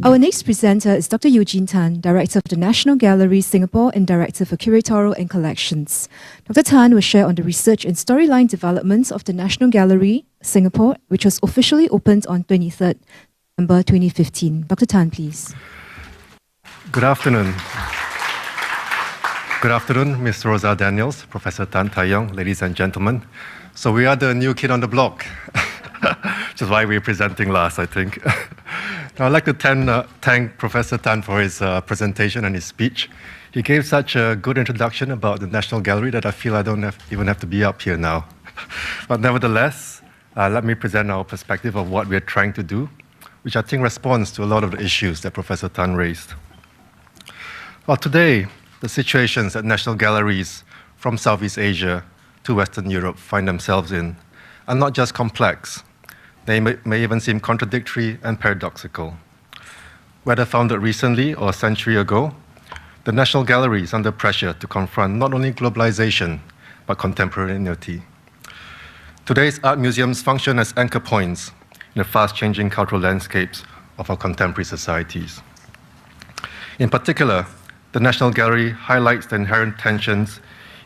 Our next presenter is Dr. Eugene Tan, Director of the National Gallery, Singapore, and Director for Curatorial and Collections. Dr. Tan will share on the research and storyline developments of the National Gallery, Singapore, which was officially opened on 23rd December 2015. Dr. Tan, please. Good afternoon. Good afternoon, Ms. Rosa Daniels, Professor Tan Tai Yong, ladies and gentlemen. So we are the new kid on the block, which is why we're presenting last, I think. Now, I'd like to thank Professor Tan for his presentation and his speech. He gave such a good introduction about the National Gallery that I feel I don't even have to be up here now. But nevertheless, let me present our perspective of what we're trying to do, which I think responds to a lot of the issues that Professor Tan raised. Well, today, the situations that national galleries from Southeast Asia to Western Europe find themselves in are not just complex. They may even seem contradictory and paradoxical. Whether founded recently or a century ago, the National Gallery is under pressure to confront not only globalization, but contemporaneity. Today's art museums function as anchor points in the fast-changing cultural landscapes of our contemporary societies. In particular, the National Gallery highlights the inherent tensions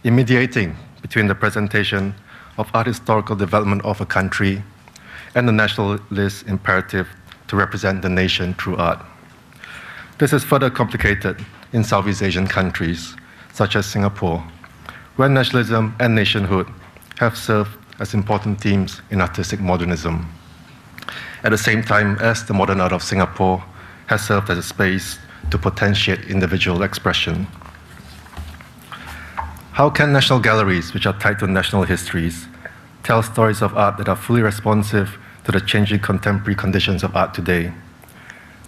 in mediating between the presentation of art historical development of a country and the nationalist imperative to represent the nation through art. This is further complicated in Southeast Asian countries, such as Singapore, where nationalism and nationhood have served as important themes in artistic modernism, at the same time as the modern art of Singapore has served as a space to potentiate individual expression. How can national galleries, which are tied to national histories, tell stories of art that are fully responsive to the changing contemporary conditions of art today?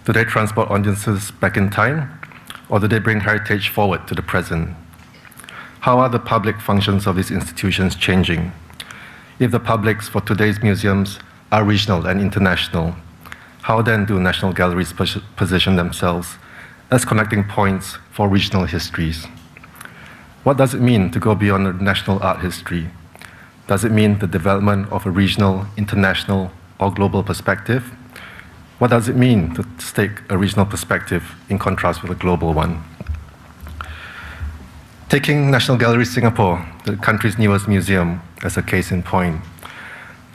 Do they transport audiences back in time, or do they bring heritage forward to the present? How are the public functions of these institutions changing? If the publics for today's museums are regional and international, how then do national galleries position themselves as connecting points for regional histories? What does it mean to go beyond a national art history? Does it mean the development of a regional, international, or global perspective? What does it mean to stake a regional perspective in contrast with a global one? Taking National Gallery Singapore, the country's newest museum, as a case in point,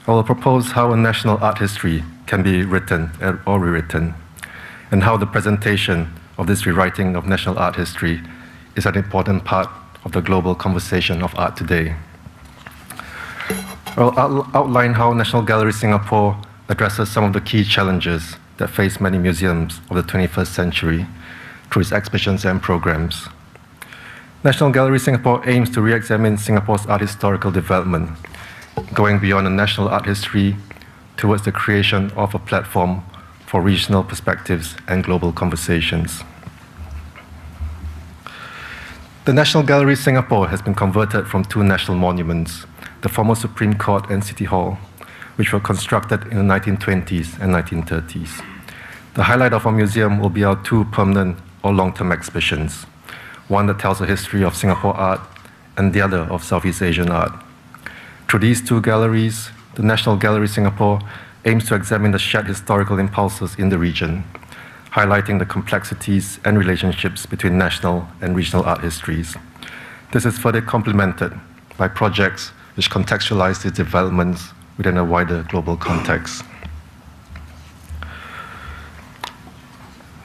I will propose how a national art history can be written or rewritten, and how the presentation of this rewriting of national art history is an important part of the global conversation of art today. I'll outline how National Gallery Singapore addresses some of the key challenges that face many museums of the 21st century through its exhibitions and programs. National Gallery Singapore aims to re-examine Singapore's art historical development, going beyond a national art history towards the creation of a platform for regional perspectives and global conversations. The National Gallery Singapore has been converted from two national monuments, the former Supreme Court and City Hall, which were constructed in the 1920s and 1930s. The highlight of our museum will be our two permanent or long-term exhibitions, one that tells the history of Singapore art and the other of Southeast Asian art. Through these two galleries, the National Gallery Singapore aims to examine the shared historical impulses in the region, highlighting the complexities and relationships between national and regional art histories. This is further complemented by projects which contextualize these developments within a wider global context.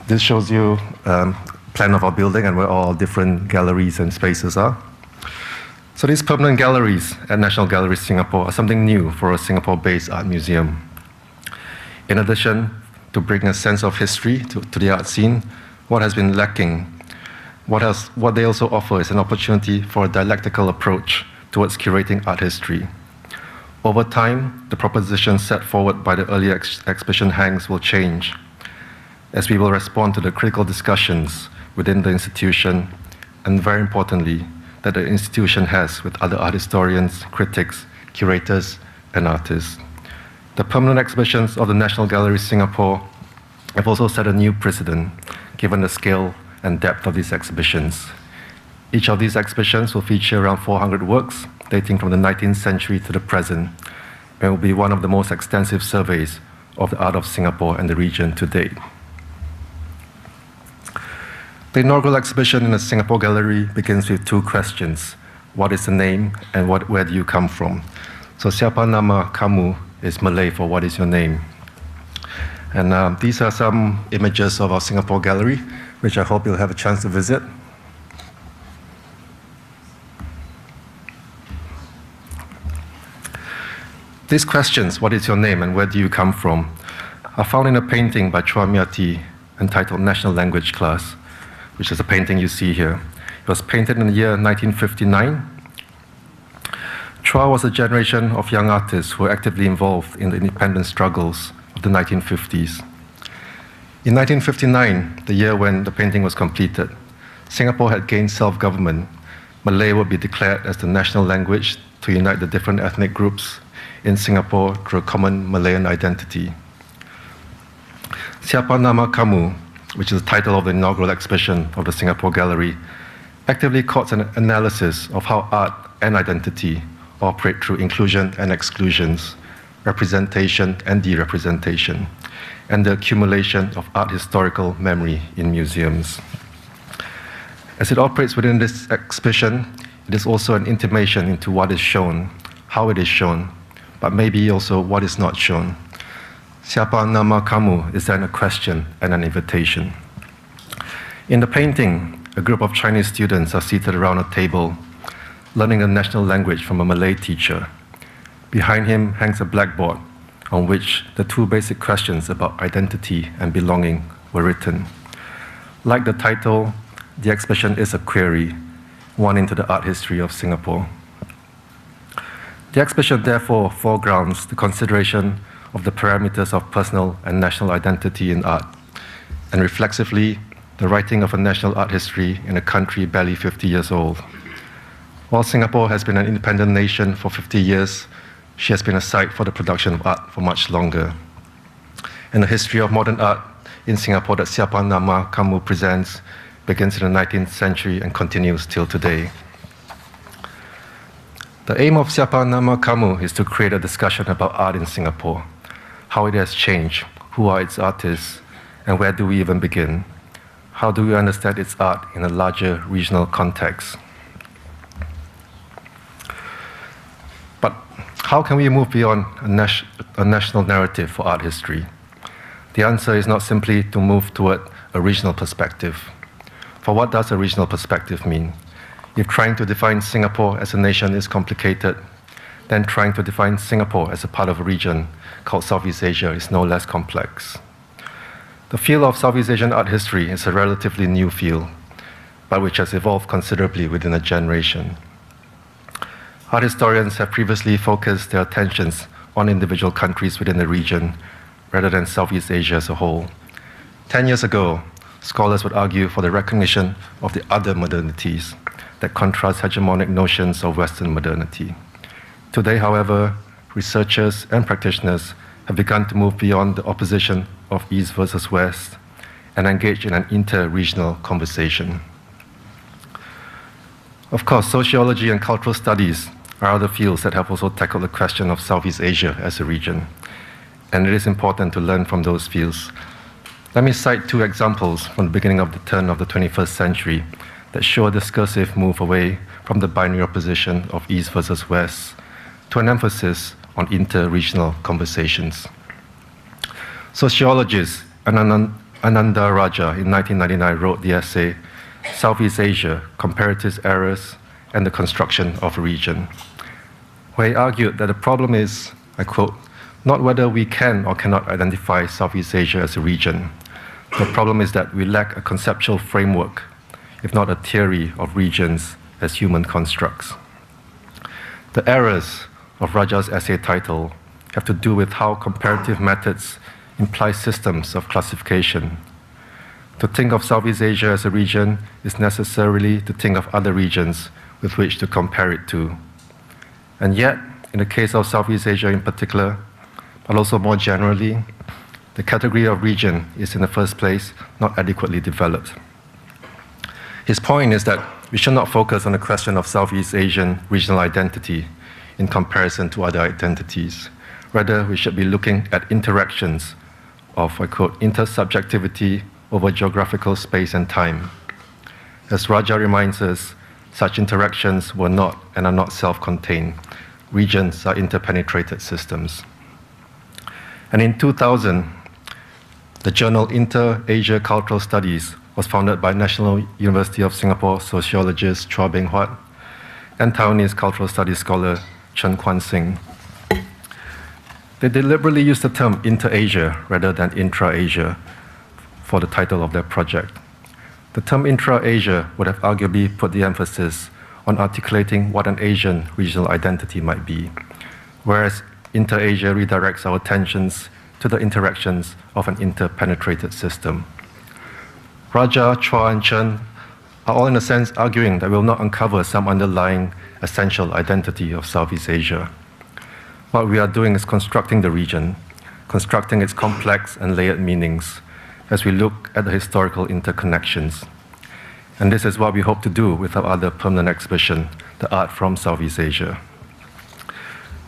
This shows you a plan of our building and where all different galleries and spaces are. So these permanent galleries at National Gallery Singapore are something new for a Singapore-based art museum. In addition to bring a sense of history to the art scene, what has been lacking, what they also offer is an opportunity for a dialectical approach towards curating art history. Over time, the propositions set forward by the earlier exhibition hangs will change, as we will respond to the critical discussions within the institution, and very importantly, that the institution has with other art historians, critics, curators, and artists. The permanent exhibitions of the National Gallery Singapore have also set a new precedent, given the scale and depth of these exhibitions. Each of these exhibitions will feature around 400 works, dating from the 19th century to the present, and will be one of the most extensive surveys of the art of Singapore and the region to date. The inaugural exhibition in the Singapore Gallery begins with two questions. What is the name and where do you come from? So siapa nama kamu is Malay for what is your name. And these are some images of our Singapore Gallery, which I hope you'll have a chance to visit. These questions, what is your name and where do you come from, are found in a painting by Chua Miati entitled National Language Class, which is a painting you see here. It was painted in the year 1959. Chua was a generation of young artists who were actively involved in the independence struggles of the 1950s. In 1959, the year when the painting was completed, Singapore had gained self-government. Malay would be declared as the national language to unite the different ethnic groups in Singapore through a common Malayan identity. Siapa Nama Kamu, which is the title of the inaugural exhibition of the Singapore Gallery, actively courts an analysis of how art and identity operate through inclusion and exclusions, representation and derepresentation, and the accumulation of art historical memory in museums. As it operates within this exhibition, it is also an intimation into what is shown, how it is shown, but maybe also what is not shown. Siapa nama kamu is then a question and an invitation. In the painting, a group of Chinese students are seated around a table, learning the national language from a Malay teacher. Behind him hangs a blackboard on which the two basic questions about identity and belonging were written. Like the title, the exhibition is a query, one into the art history of Singapore. The exhibition therefore foregrounds the consideration of the parameters of personal and national identity in art, and reflexively, the writing of a national art history in a country barely 50 years old. While Singapore has been an independent nation for 50 years, she has been a site for the production of art for much longer. And the history of modern art in Singapore that Siapa Nama Kamu presents begins in the 19th century and continues till today. The aim of Siapa Nama Kamu is to create a discussion about art in Singapore, how it has changed, who are its artists, and where do we even begin? How do we understand its art in a larger regional context? But how can we move beyond a national narrative for art history? The answer is not simply to move toward a regional perspective. For what does a regional perspective mean? If trying to define Singapore as a nation is complicated, then trying to define Singapore as a part of a region called Southeast Asia is no less complex. The field of Southeast Asian art history is a relatively new field, but which has evolved considerably within a generation. Art historians have previously focused their attentions on individual countries within the region rather than Southeast Asia as a whole. 10 years ago, scholars would argue for the recognition of the other modernities that contrast hegemonic notions of Western modernity. Today, however, researchers and practitioners have begun to move beyond the opposition of East versus West and engage in an inter-regional conversation. Of course, sociology and cultural studies are other fields that have also tackled the question of Southeast Asia as a region, and it is important to learn from those fields. Let me cite two examples from the beginning of the turn of the 21st century that show a discursive move away from the binary opposition of East versus West to an emphasis on inter-regional conversations. Sociologist Ananda Raja in 1999 wrote the essay, Southeast Asia, Comparative Errors and the Construction of a Region, where he argued that the problem is, I quote, not whether we can or cannot identify Southeast Asia as a region. The problem is that we lack a conceptual framework, if not a theory of regions as human constructs. The errors of Raja's essay title have to do with how comparative methods imply systems of classification. To think of Southeast Asia as a region is necessarily to think of other regions with which to compare it to. And yet, in the case of Southeast Asia in particular, but also more generally, the category of region is in the first place not adequately developed. His point is that we should not focus on the question of Southeast Asian regional identity in comparison to other identities. Rather, we should be looking at interactions of, I quote, intersubjectivity over geographical space and time. As Raja reminds us, such interactions were not and are not self-contained. Regions are interpenetrated systems. And in 2000, the journal Inter-Asia Cultural Studies was founded by National University of Singapore sociologist Chua Beng Huat and Taiwanese cultural studies scholar Chen Kwan Sing. They deliberately used the term Inter-Asia rather than Intra-Asia for the title of their project. The term Intra-Asia would have arguably put the emphasis on articulating what an Asian regional identity might be, whereas Inter-Asia redirects our attentions to the interactions of an interpenetrated system. Raja, Chua, and Chen are all in a sense arguing that we will not uncover some underlying essential identity of Southeast Asia. What we are doing is constructing the region, constructing its complex and layered meanings as we look at the historical interconnections. And this is what we hope to do with our other permanent exhibition, The Art from Southeast Asia.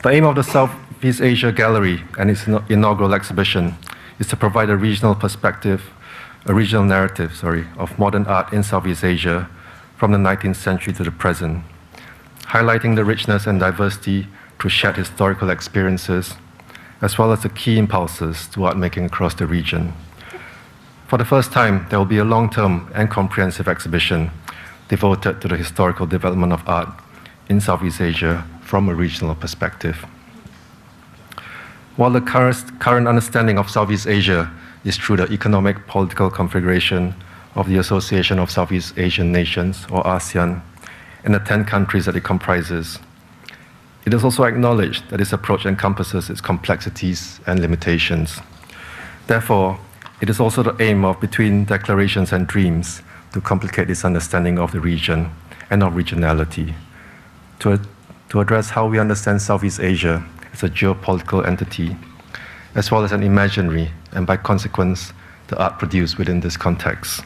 The aim of the Southeast Asia Gallery and its inaugural exhibition is to provide a regional perspective, a regional narrative, of modern art in Southeast Asia from the 19th century to the present, highlighting the richness and diversity through shared historical experiences, as well as the key impulses to art making across the region. For the first time, there will be a long-term and comprehensive exhibition devoted to the historical development of art in Southeast Asia from a regional perspective. While the current understanding of Southeast Asia is through the economic political configuration of the Association of Southeast Asian Nations, or ASEAN, and the 10 countries that it comprises, it is also acknowledged that this approach encompasses its complexities and limitations. Therefore, it is also the aim of Between Declarations and Dreams to complicate this understanding of the region and of regionality, to address how we understand Southeast Asia as a geopolitical entity, as well as an imaginary, and by consequence, the art produced within this context.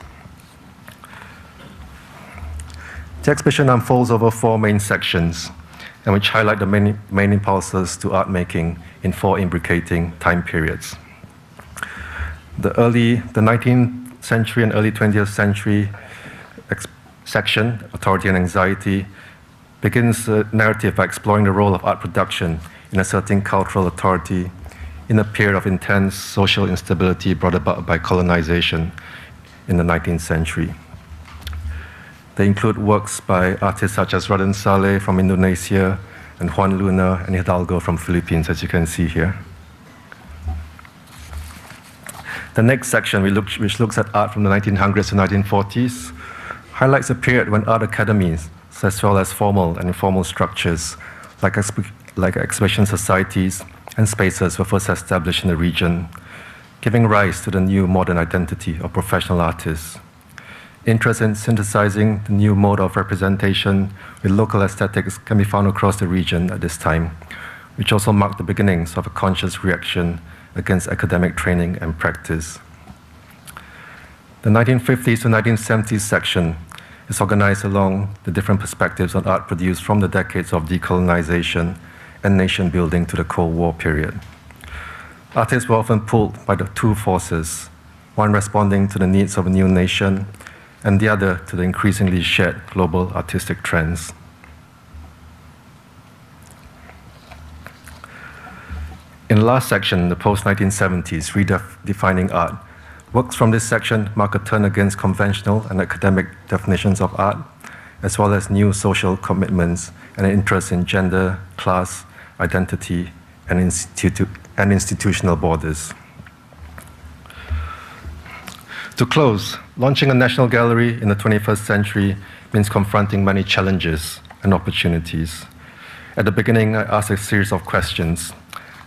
The exhibition unfolds over 4 main sections, and which highlight the main impulses to art making in 4 imbricating time periods. The 19th century and early 20th century section, Authority and Anxiety, begins the narrative by exploring the role of art production in asserting cultural authority in a period of intense social instability brought about by colonization in the 19th century. They include works by artists such as Raden Saleh from Indonesia and Juan Luna and Hidalgo from Philippines, as you can see here. The next section, which looks at art from the 1900s to 1940s, highlights a period when art academies, as well as formal and informal structures, like exhibition societies and spaces, were first established in the region, giving rise to the new modern identity of professional artists. Interest in synthesizing the new mode of representation with local aesthetics can be found across the region at this time, which also marked the beginnings of a conscious reaction against academic training and practice. The 1950s to 1970s section is organized along the different perspectives on art produced from the decades of decolonization and nation building to the Cold War period. Artists were often pulled by the 2 forces, one responding to the needs of a new nation, and the other to the increasingly shared global artistic trends. In the last section, the post-1970s, redefining art, works from this section mark a turn against conventional and academic definitions of art, as well as new social commitments and an interest in gender, class, identity, and institutional borders. To close, launching a national gallery in the 21st century means confronting many challenges and opportunities. At the beginning, I asked a series of questions.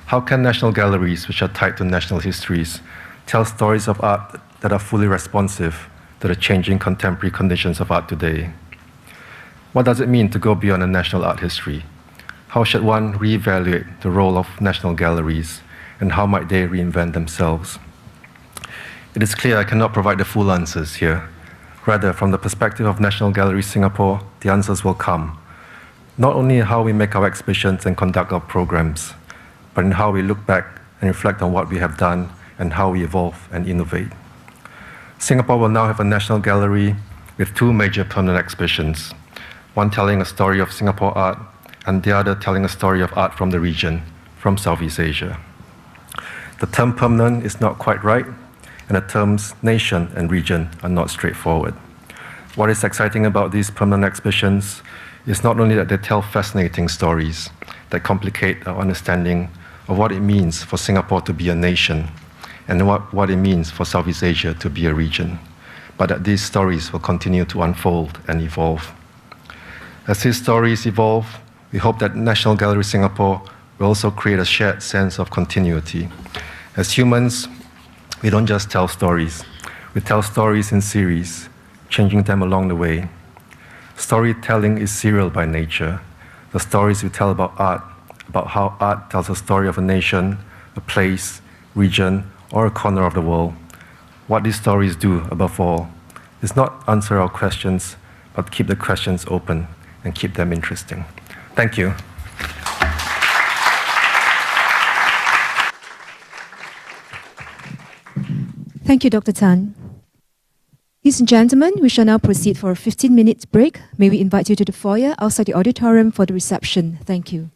How can national galleries, which are tied to national histories, tell stories of art that are fully responsive to the changing contemporary conditions of art today? What does it mean to go beyond a national art history? How should one reevaluate the role of national galleries, and how might they reinvent themselves? It is clear I cannot provide the full answers here. Rather, from the perspective of National Gallery Singapore, the answers will come, not only in how we make our exhibitions and conduct our programs, but in how we look back and reflect on what we have done and how we evolve and innovate. Singapore will now have a national gallery with two major permanent exhibitions, one telling a story of Singapore art and the other telling a story of art from the region, from Southeast Asia. The term permanent is not quite right, and the terms nation and region are not straightforward. What is exciting about these permanent exhibitions is not only that they tell fascinating stories that complicate our understanding of what it means for Singapore to be a nation and what it means for Southeast Asia to be a region, but that these stories will continue to unfold and evolve. As these stories evolve, we hope that National Gallery Singapore will also create a shared sense of continuity. As humans, we don't just tell stories. We tell stories in series, changing them along the way. Storytelling is serial by nature. The stories we tell about art, about how art tells a story of a nation, a place, region, or a corner of the world. What these stories do, above all, is not answer our questions, but keep the questions open and keep them interesting. Thank you. Thank you, Dr. Tan. Ladies and gentlemen, we shall now proceed for a 15-minute break. May we invite you to the foyer outside the auditorium for the reception. Thank you.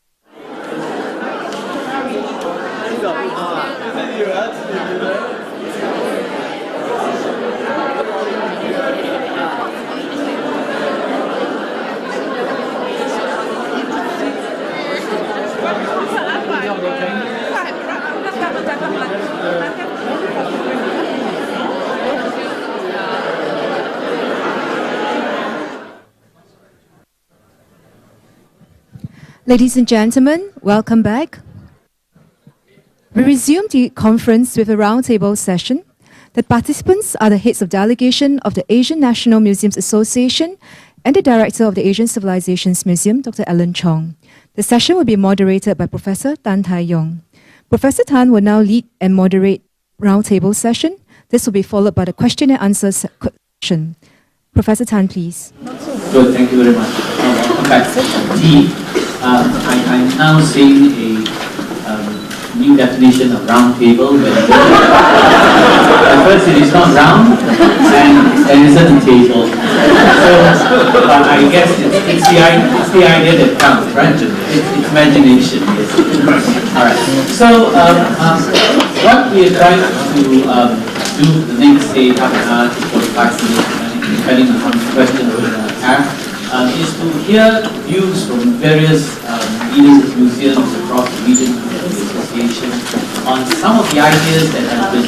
Ladies and gentlemen, welcome back. We resumed the conference with a roundtable session. The participants are the heads of delegation of the Asian National Museums Association and the director of the Asian Civilisations Museum, Dr. Alan Chong. The session will be moderated by Professor Tan Tai Yong. Professor Tan will now lead and moderate roundtable session. This will be followed by the question and answer session. Professor Tan, please. Good, thank you very much. Welcome back, team. I'm now seeing a new definition of round table. At first it is not round, and it isn't a table. So, but I guess it's the idea that counts, right? It's imagination, yes. All right. So, what we are trying to do the next, say, half an hour to 45 minutes, depending on how many questions we have, is to hear views from various leaders of museums across the region and the association on some of the ideas that have been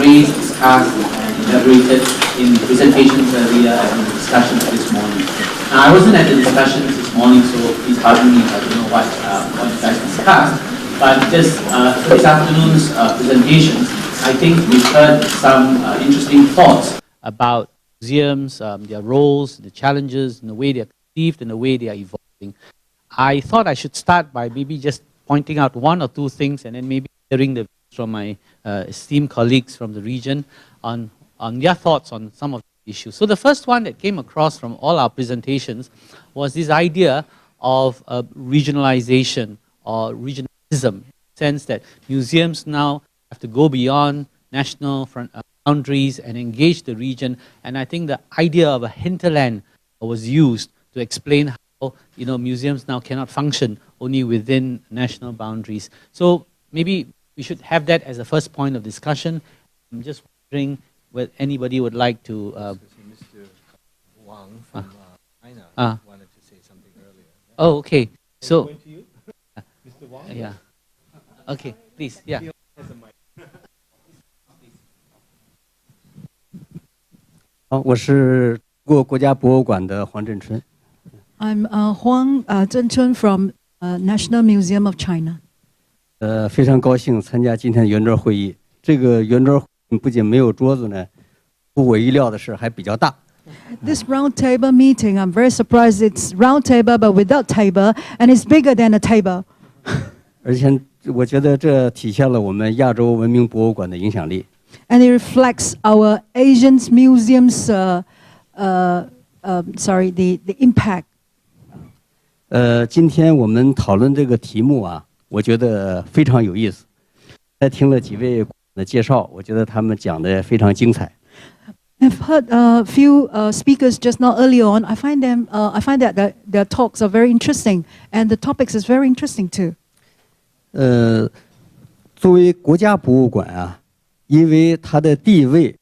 raised, discussed, and elaborated in the presentations earlier and the discussions this morning. Now, I wasn't at the discussions this morning, so please pardon me if I don't know what you guys discussed, but just for this afternoon's presentations, I think we've heard some interesting thoughts about museums, their roles, the challenges, and the way they are conceived and the way they are evolving. I thought I should start by maybe just pointing out one or two things and then maybe hearing the views from my esteemed colleagues from the region on their thoughts on some of the issues. So the first one that came across from all our presentations was this idea of regionalization or regionalism, in the sense that museums now have to go beyond national boundaries and engage the region, and I think the idea of a hinterland was used to explain how museums now cannot function only within national boundaries. So maybe we should have that as a first point of discussion. I'm just wondering whether anybody would like to. Mr. Wang from China wanted to say something earlier. Oh, okay. So. Going to you? Mr. Wang? Yeah. Okay, please. Yeah. I'm Huang Zhenchun from National Museum of China. 非常高兴参加今天的圆桌会议。这个圆桌不仅没有桌子呢，出乎我意料的是还比较大。This round table meeting, I'm very surprised it's round table but without table, and it's bigger than a table. 而且我觉得这体现了我们亚洲文明博物馆的影响力。And it reflects our Asian museums, the impact. 今天我们讨论这个题目啊，我觉得非常有意思。在听了几位的介绍，我觉得他们讲的非常精彩。I've heard a few speakers just now earlier on. I find that their talks are very interesting, and the topics is very interesting too. 作为国家博物馆啊，因为它的地位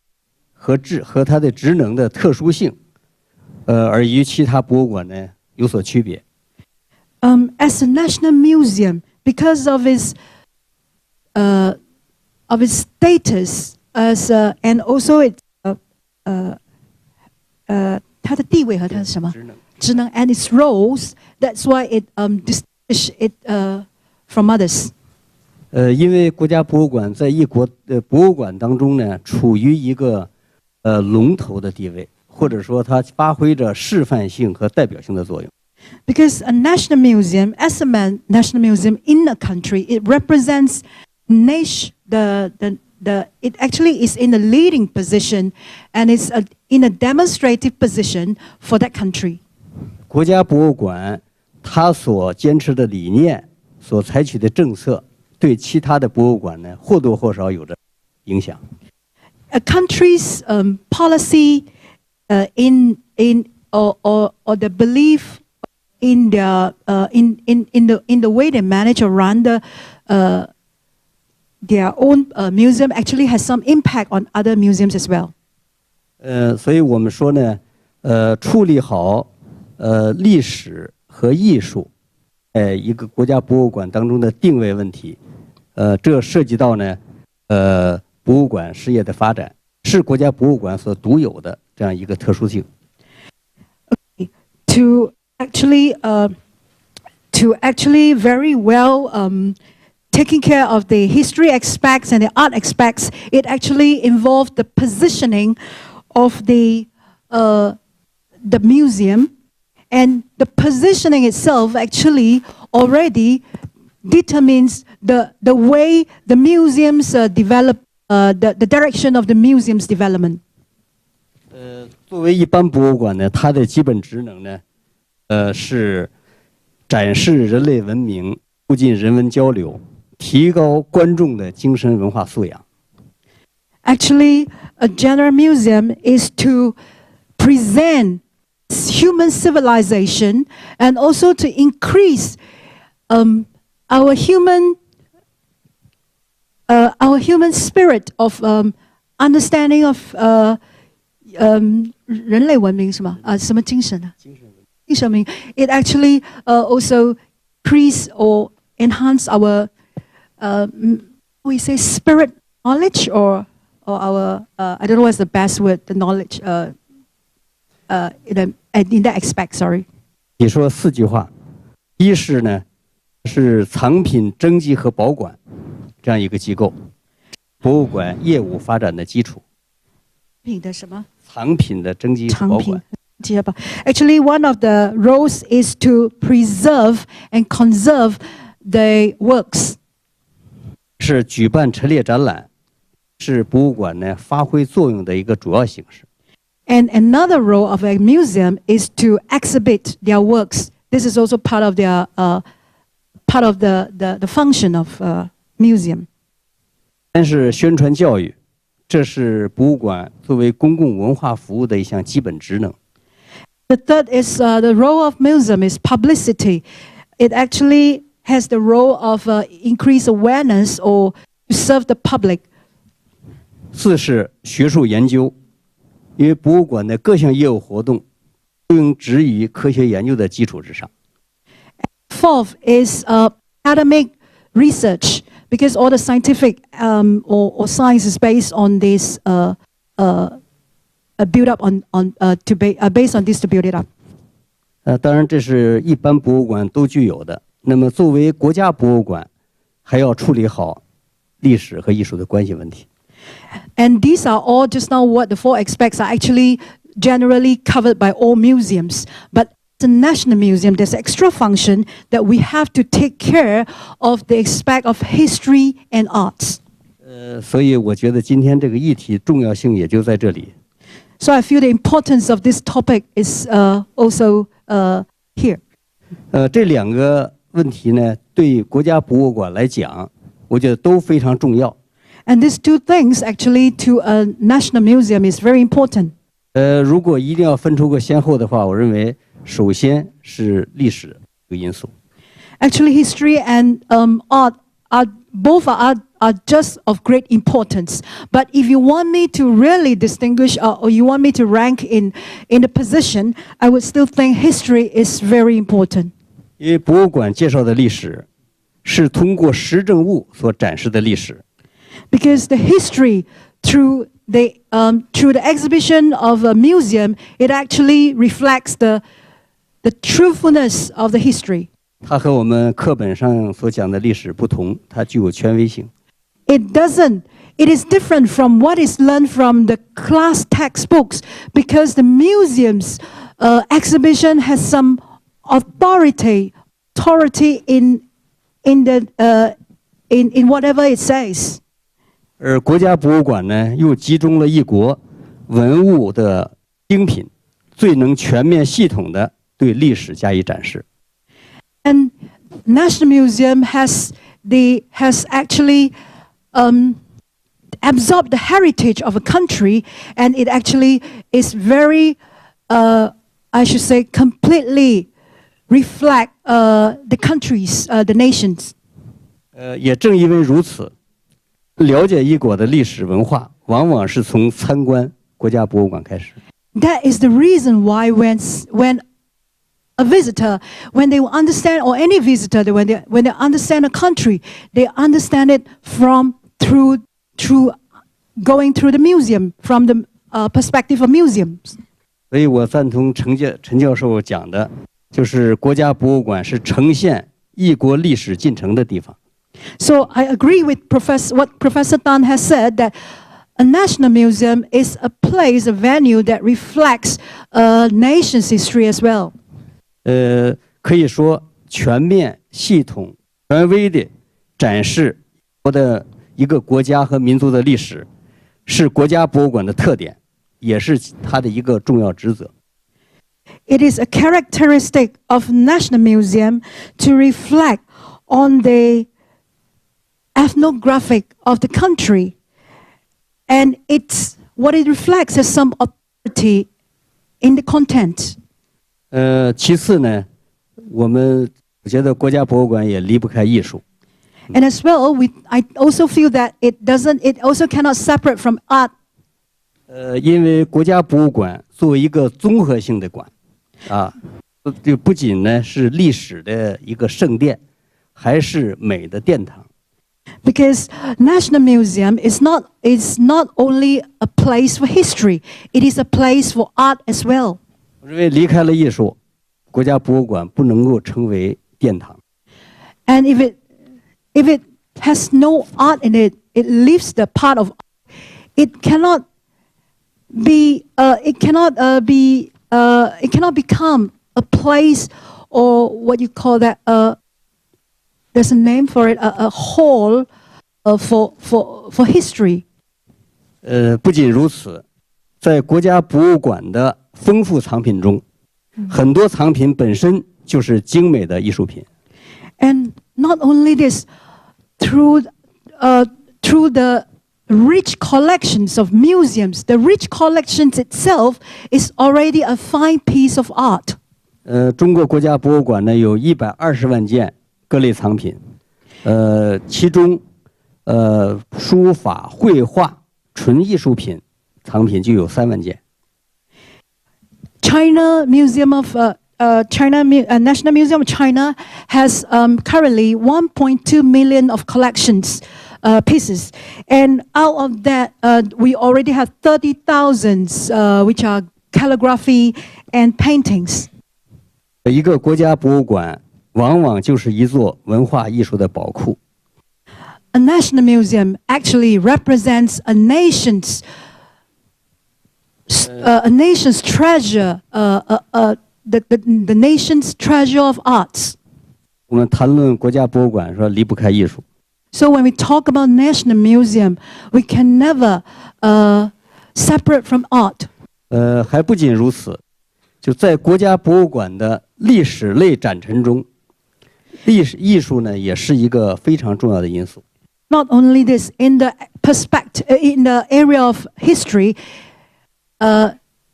和它的职能的特殊性，而与其他博物馆呢有所区别。As a national museum, because of its status as and also its 它的地位和它的什么职能 and its roles, that's why it distinguish it from others. 因为国家博物馆在一国的博物馆当中呢，处于一个龙头的地位，或者说它发挥着示范性和代表性的作用。Because a national museum, as a national museum in a country, it represents it actually is in a leading position, and it's in a demonstrative position for that country. 国家博物馆它所坚持的理念，所采取的政策，对其他的博物馆呢或多或少有着影响。A country's policy or the belief in their in the way they manage or run their own museum actually has some impact on other museums as well. 所以我们说呢，处理好历史和艺术，一个国家博物馆当中的定位问题，这涉及到呢，博物馆事业的发展，是国家博物馆所独有的这样一个特殊性。To actually very well taking care of the history aspects and the art aspects, it actually involved the positioning of the museum, and the positioning itself actually already determines the way the museums develop, the direction of the museum's development. 作为一般博物馆呢，它的基本职能呢，是展示人类文明，促进人文交流，提高观众的精神文化素养。Actually, a general museum is to present human civilization and also to increase our human spirit of understanding of 人类文明是吗？什么精神啊？精神文明。It actually also increase or enhance our we say spirit knowledge or our I don't know what's the best word, the knowledge in that aspect. Sorry. 你说4句话，一是呢是藏品征集和保管这样一个机构，博物馆业务发展的基础。品的什么？藏品的征集和保管。Actually, one of the roles is to preserve and conserve the works. 是举办陈列展览，是博物馆呢发挥作用的一个主要形式。And another role of a museum is to exhibit their works. This is also part of their the function of museum. 但是宣传教育，这是博物馆作为公共文化服务的一项基本职能。The third is the role of museum is publicity. It actually has the role of increase awareness or to serve the public. 4是学术研究，因为博物馆的各项业务活动都应植于科学研究的基础之上。Fourth is academic research, because all the scientific or science is based on this build up based on this to build it up. 当然这是一般博物馆都具有的。那么作为国家博物馆，还要处理好历史和艺术的关系问题。And these are all just now what the 4 aspects are actually generally covered by all museums. But the National Museum, there's extra function that we have to take care of the aspect of history and arts. 所以我觉得今天这个议题重要性也就在这里。So I feel the importance of this topic is also here. 这2个问题呢，对国家博物馆来讲，我觉得都非常重要。And these two things actually to a national museum is very important. 如果一定要分出个先后的话，我认为首先是历史这个因素。Actually, history and art are both are just of great importance. But if you want me to really distinguish or you want me to rank in the position, I would still think history is very important. 因为博物馆介绍的历史是通过实证物所展示的历史。Because the history through the exhibition of a museum, it actually reflects the truthfulness of the history. 它和我们课本上所讲的历史不同，它具有权威性。It is different from what is learned from the class textbooks because the museum's exhibition has some authority in whatever it says. 而国家博物馆呢，又集中了一国文物的精品，最能全面系统的对历史加以展示。And National Museum has actually absorbed the heritage of a country, and it actually is very, I should say, completely reflect the countries, the nations. 也正因为如此，了解一国的历史文化，往往是从参观国家博物馆开始。That is the reason why when a visitor, when they understand, or any visitor, when they understand a country, they understand it through going through the museum, from the perspective of museums. 所以我赞同陈教授讲的，就是国家博物馆是呈现一国历史进程的地方。So I agree with what Professor Tan has said, that a national museum is a place, a venue that reflects a nation's history as well. 可以说全面、系统、权威地展示我的一个国家和民族的历史，是国家博物馆的特点，也是它的一个重要职责。It is a characteristic of National Museum to reflect on the ethnographic of the country, and what it reflects is some authority in the content. 其次呢，我觉得国家博物馆也离不开艺术。And as well, I also feel that it also cannot separate from art. 因为国家博物馆作为一个综合性的馆，就不仅呢是历史的一个圣殿，还是美的殿堂。Because National Museum is not only a place for history, it is a place for art as well. 我认为离开了艺术，国家博物馆不能够成为殿堂。And if it has no art in it, it leaves the part of it cannot become a place, or what you call that, there's a name for it, a hall for history. 不仅如此，在国家博物馆的丰富藏品中，很多藏品本身就是精美的艺术品。And not only this, through the rich collections of museums, the rich collections itself is already a fine piece of art. 中国国家博物馆呢有120万件各类藏品，其中书法、绘画、纯艺术品藏品就有3万件。China Museum of National Museum of China has currently 1.2 million of collections pieces, and out of that, we already have 30,000 which are calligraphy and paintings. 一个国家博物馆往往就是一座文化艺术的宝库。A national museum actually represents a nation's treasure, the nation's treasure of arts. 我们谈论国家博物馆说离不开艺术。So when we talk about national museum, we can never separate from art. 还不仅如此，就在国家博物馆的历史类展陈中，艺术呢也是一个非常重要的因素。not only this, in the perspective, in the area of history,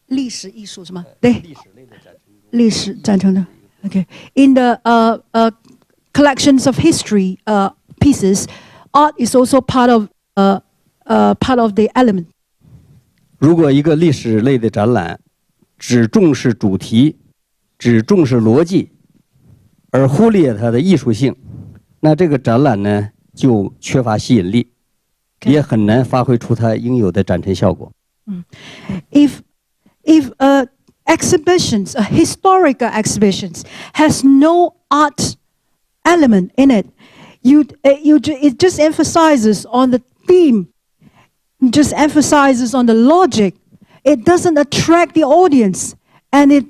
历史艺术什么？对，历史战争的。Okay. In the collections of history pieces, art is also part of the element. 如果一个历史类的展览只重视主题，只重视逻辑，而忽略它的艺术性，那这个展览呢就缺乏吸引力，也很难发挥出它应有的展陈效果。If exhibitions, historical exhibitions, has no art element in it, it just emphasizes on the theme, just emphasizes on the logic. It doesn't attract the audience, and it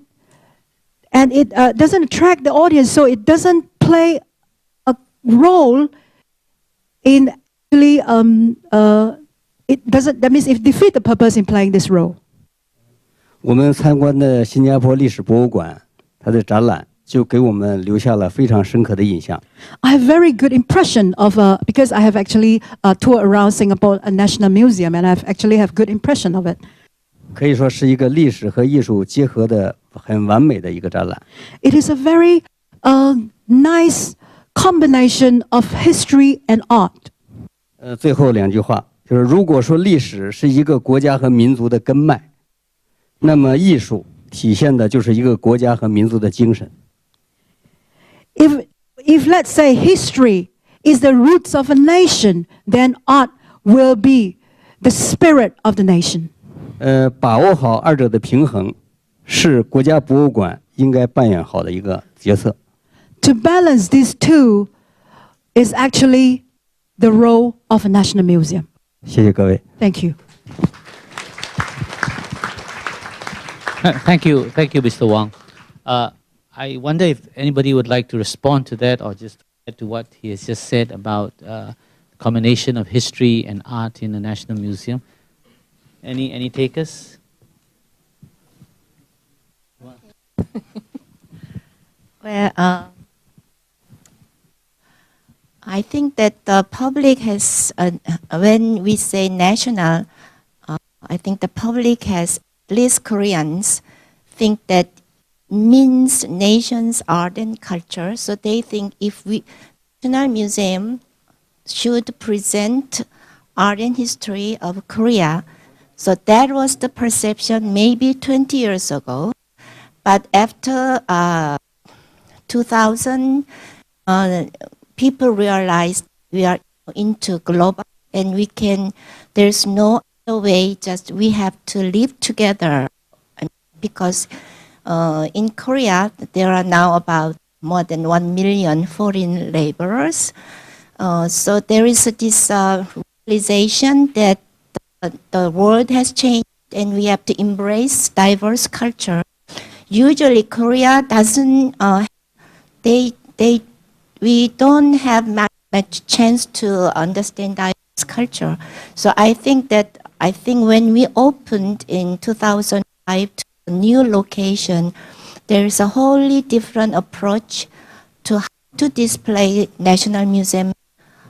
doesn't attract the audience, so it doesn't play a role in actually it doesn't. That means it defeats the purpose in playing this role. 我们参观的新加坡历史博物馆，它的展览就给我们留下了非常深刻的印象。I have very good impression of because I have actually toured around Singapore National Museum, and I actually have good impression of it. 可以说是一个历史和艺术结合的很完美的一个展览。It is a very nice combination of history and art. 最后两句话就是：如果說歷史是一個國家和民族的根脈，那麼藝術體現的就是一個國家和民族的精神。If let's say history is the roots of a nation, then art will be the spirit of the nation. 把握好二者的平衡，是國家博物館應該扮演好的一個角色。To balance these two is actually the role of a national museum. 謝謝各位。Thank you. Thank you, Mr. Wang. I wonder if anybody would like to respond to that or just add to what he has just said about combination of history and art in the National Museum. Any takers? Well, I think that the public has, when we say national, I think the public has, at least Koreans, think that means nations, art and culture. So they think if National Museum should present art and history of Korea. So that was the perception maybe 20 years ago. But after 2000, people realized we are into global and there's no other way, just we have to live together. Because in Korea, there are now about more than 1 million foreign laborers. So there is this realization that the world has changed and we have to embrace diverse culture. Usually Korea doesn't, we don't have much chance to understand diverse culture. So I think when we opened in 2005 to a new location, there is a wholly different approach to how to display National Museum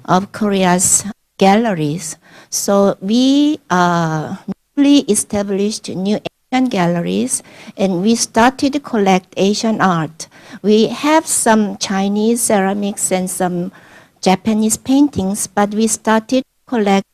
of Korea's galleries. So we newly established new Asian galleries and we started to collect Asian art. We have some Chinese ceramics and some Japanese paintings, but we started to collect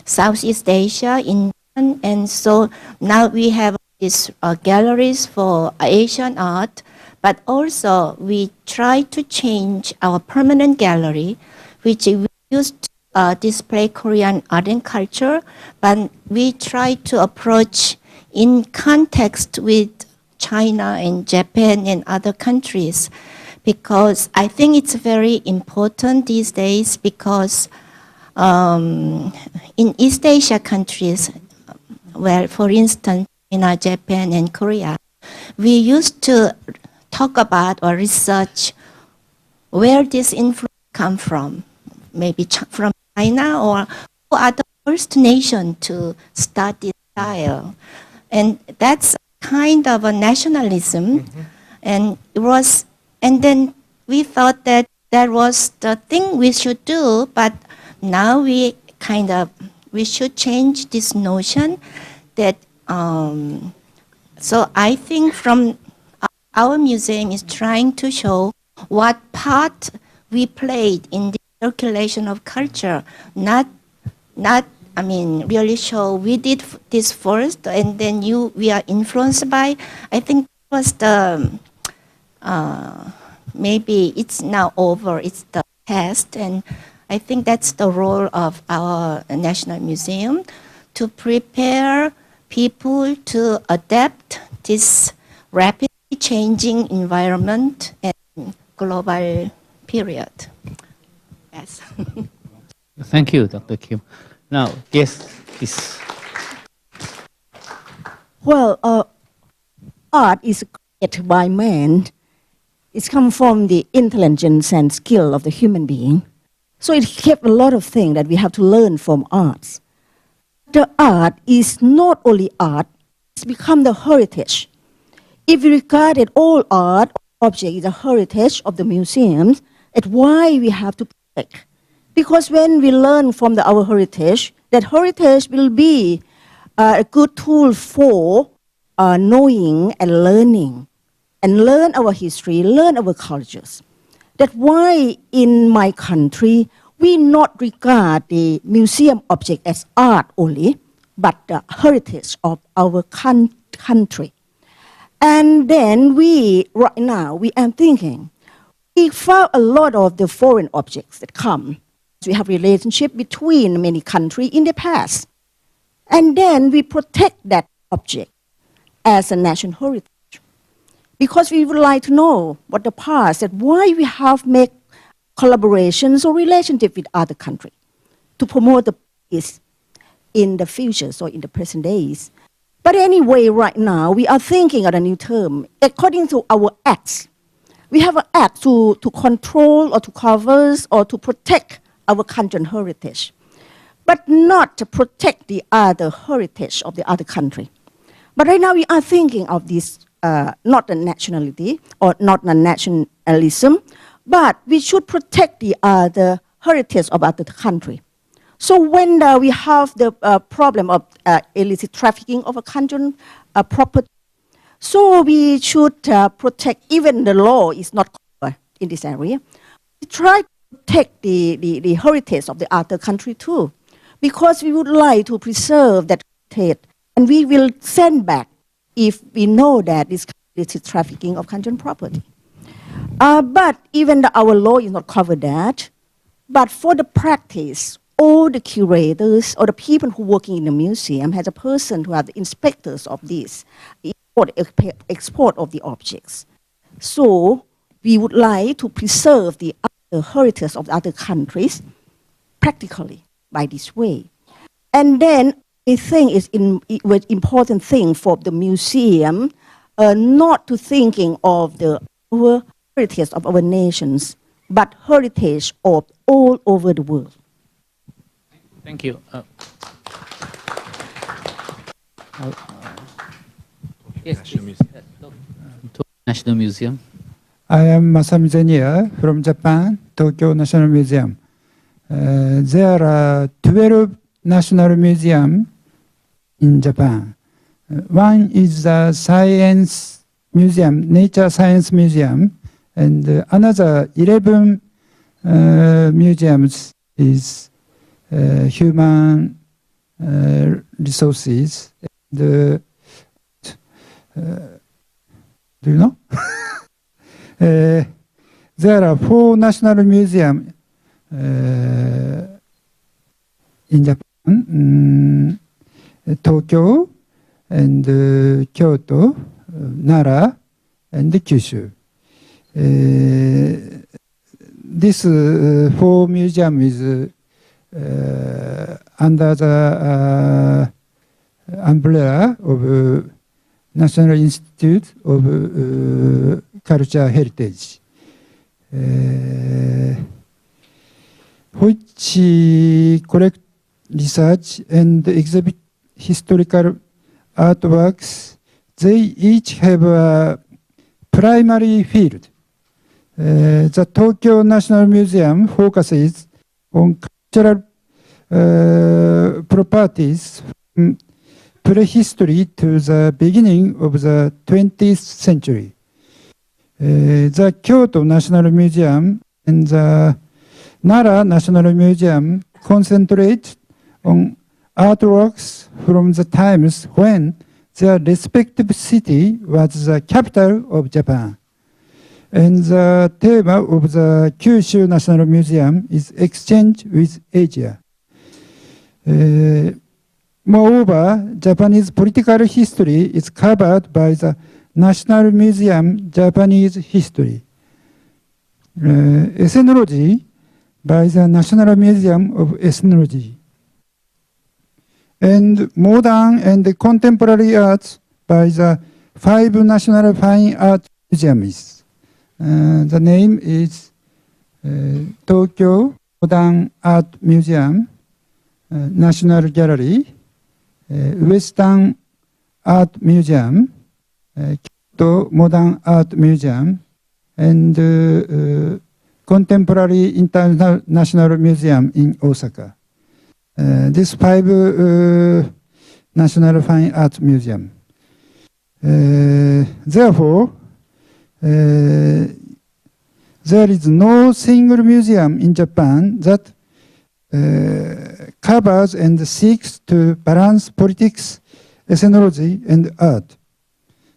Southeast Asia, Indian, and so now we have these galleries for Asian art, but also we try to change our permanent gallery, which we used to display Korean art and culture, but we try to approach in context with China and Japan and other countries, because I think it's very important these days because in East Asia countries, well, for instance, in Japan and Korea, we used to talk about or research where this influence come from, maybe from China or who are the first nation to start this style. And that's kind of a nationalism. And then we thought that was the thing we should do, but now we should change this notion that, so I think from our museum is trying to show what part we played in the circulation of culture, not really show we did this first and then we are influenced by. I think it was the, maybe it's now over, it's the past, and I think that's the role of our National Museum, to prepare people to adapt this rapidly changing environment and global period. Yes. Thank you, Dr. Kim. Now, yes, please. Well, art is created by man. It's come from the intelligence and skill of the human being. So it kept a lot of things that we have to learn from arts. The art is not only art, it's become the heritage. If we regarded all art objects as a heritage of the museums, that's why we have to protect. Because when we learn from our heritage, that heritage will be a good tool for knowing and learning, and learn our history, learn our cultures. That's why in my country, we not regard the museum object as art only, but the heritage of our country. And then right now, we are thinking, we found a lot of the foreign objects that come. We have relationship between many countries in the past. And then we protect that object as a national heritage. Because we would like to know what the past, that why we have made collaborations or relationship with other countries to promote the peace in the future, so in the present days. But anyway, right now, we are thinking of a new term. According to our acts, we have an act to control or to cover or to protect our country and heritage, but not to protect the other heritage of the other country. But right now we are thinking of this, not the nationality or not the nationalism, but we should protect the other heritage of other country. So when we have the problem of illicit trafficking of a country property, so we should protect, even the law is not covered in this area, we try to protect the heritage of the other country too, because we would like to preserve that heritage, and we will send back if we know that this illicit trafficking of country property. But even our law is not covered that, but for the practice, all the curators or the people who working in the museum has a person who are the inspectors of this, export of the objects. So we would like to preserve the heritage of the other countries practically by this way. And then I think it's an important thing for the museum not to thinking of the heritage of our nations, but heritage of all over the world. Thank you. Yes, to National Museum. I am Masami Zeniya from Japan, Tokyo National Museum. There are 12 national museums in Japan. One is the Science Museum, Nature Science Museum, and another 11 museums is human resources. Do you know? There are 4 national museums in Japan, Tokyo and Kyoto, Nara, and Kyushu. This 4 museums is under the umbrella of National Institute of Cultural Heritage, which collect, research, and exhibit historical artworks. They each have a primary field. The Tokyo National Museum focuses on cultural properties from prehistory to the beginning of the 20th century. The Kyoto National Museum and the Nara National Museum concentrate on artworks from the times when their respective city was the capital of Japan. And the theme of the Kyushu National Museum is exchange with Asia. Moreover, Japanese political history is covered by the National Museum Japanese History. Ethnology by the National Museum of Ethnology. And modern and contemporary arts by the 5 National Fine Art Museums. The name is Tokyo Modern Art Museum, National Gallery, Western Art Museum, Kyoto Modern Art Museum, and Contemporary International Museum in Osaka. These 5 National Fine Art Museum. Therefore, there is no single museum in Japan that covers and seeks to balance politics, ethnology, and art.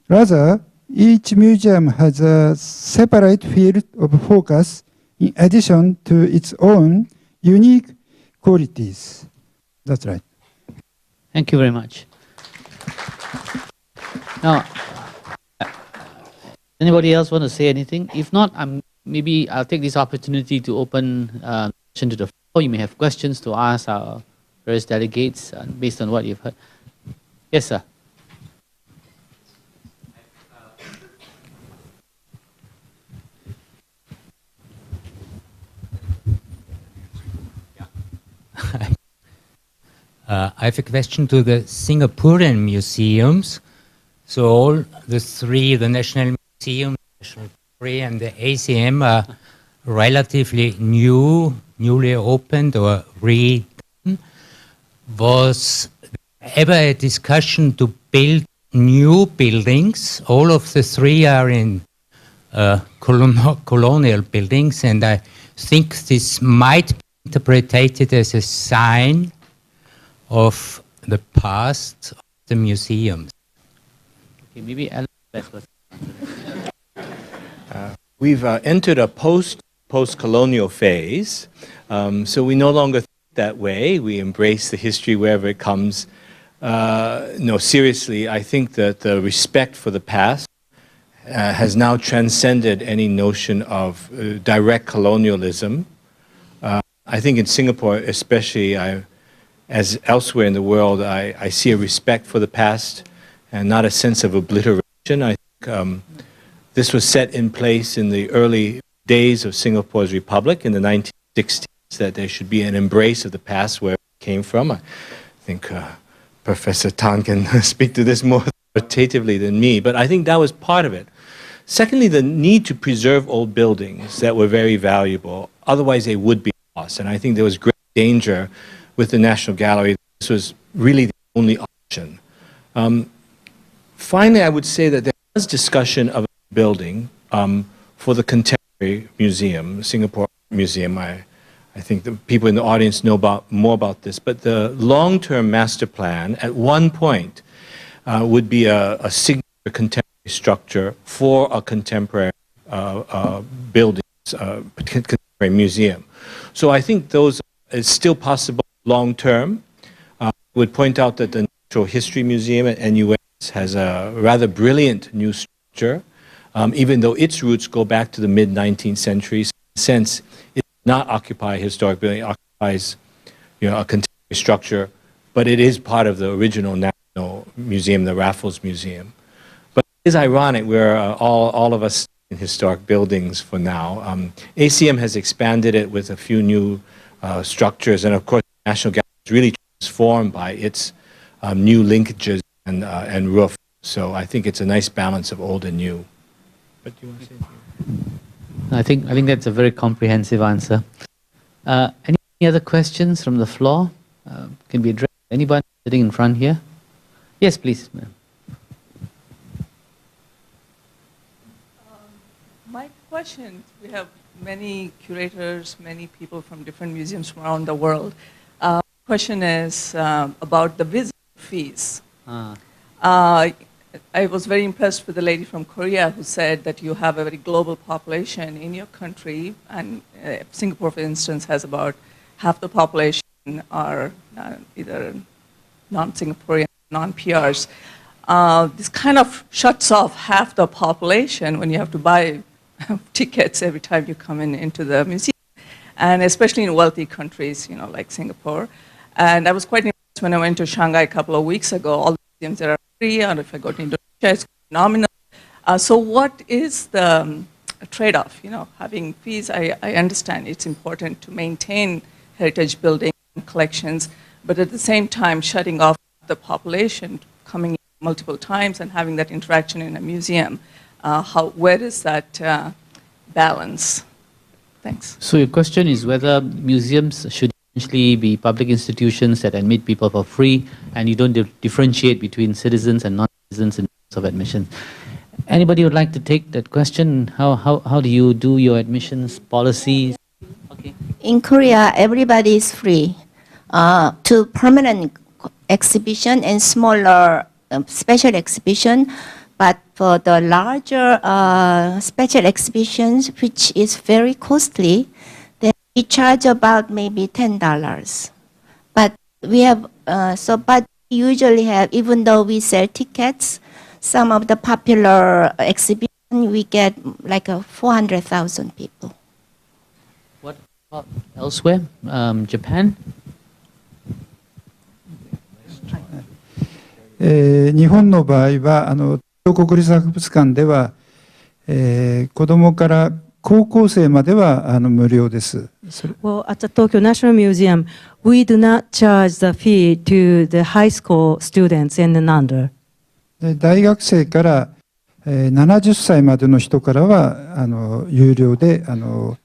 Rather, each museum has a separate field of focus in addition to its own unique qualities. That's right. Thank you very much. Now, anybody else want to say anything? If not, maybe I'll take this opportunity to open to the floor. You may have questions to ask our various delegates based on what you've heard. Yes, sir. I have a question to the Singaporean museums. So all the three, the National Museum, National Gallery, and the ACM are relatively newly opened or redone. Was there ever a discussion to build new buildings? All of the three are in colonial buildings, and I think this might be interpreted as a sign of the past of the museums. Okay, maybe Alan. We've entered a post-colonial phase, so we no longer think that way. We embrace the history wherever it comes. No, seriously, I think that the respect for the past has now transcended any notion of direct colonialism. I think in Singapore especially, as elsewhere in the world, I see a respect for the past and not a sense of obliteration. I think this was set in place in the early days of Singapore's republic in the 1960s, that there should be an embrace of the past where it came from. I think Professor Tan can speak to this more authoritatively than me, but I think that was part of it. Secondly, the need to preserve old buildings that were very valuable, otherwise they would be lost. And I think there was great danger with the National Gallery. This was really the only option. Finally, I would say that there was discussion of a building for the Contemporary Museum, Singapore Museum. I think the people in the audience know more about this, but the long-term master plan at one point would be a signature contemporary structure for a contemporary building, contemporary museum. So I think those is still possible long-term. I would point out that the Natural History Museum at NUS has a rather brilliant new structure, even though its roots go back to the mid-19th century. In a sense, it does not occupy a historic building, it occupies a contemporary structure, but it is part of the original National Museum, the Raffles Museum. But it is ironic, we're all of us in historic buildings for now. ACM has expanded it with a few new structures, and of course, the National Gallery is really transformed by its new linkages and roof. So I think it's a nice balance of old and new. But do you want to say anything? I think that's a very comprehensive answer. Any other questions from the floor? can be addressed. Anybody sitting in front here? Yes, please, ma'am. My question, we have many curators, many people from different museums from around the world. Question is about the visit fees. I was very impressed with the lady from Korea who said that you have a very global population in your country, and Singapore, for instance, has about half the population are either non-Singaporean, non-PRs. This kind of shuts off half the population when you have to buy tickets every time you come into the museum, and especially in wealthy countries, you know, like Singapore. And I was quite impressed when I went to Shanghai a couple of weeks ago. All the museums there are free, and if I go to Indonesia, it's phenomenal. So what is the trade-off? You know, having fees, I understand it's important to maintain heritage building and collections, but at the same time, shutting off the population coming in multiple times and having that interaction in a museum. Where is that balance? Thanks. So your question is whether museums should essentially be public institutions that admit people for free, and you don't differentiate between citizens and non-citizens in terms of admission. Anybody would like to take that question? How do you do your admissions policies? Okay. In Korea, everybody is free to permanent exhibition and smaller special exhibition. But for the larger special exhibitions, which is very costly, then we charge about maybe $10. But we have, but we usually have, even though we sell tickets, some of the popular exhibition, we get like 400,000 people. What about elsewhere? Japan? 日本の場合は東国立博物館では、子どもから高校生までは無料です。Well, at the Tokyo National Museum, we do not charge the fee to the high school students and under. で大学生から70歳までの人からは有料で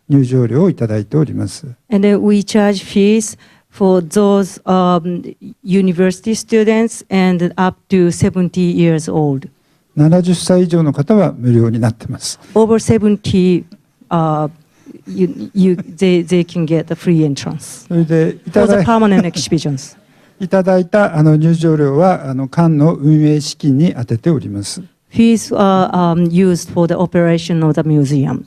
入場料をいただいております。And then we charge fees for those university students and up to 70 years old. 70歳以上の方は無料になっています。Over 70, they can get the free entrance. それでFor the permanent exhibitions. いただいた入場料は館の運営資金に充てております。Fees are used for the operation of the museum.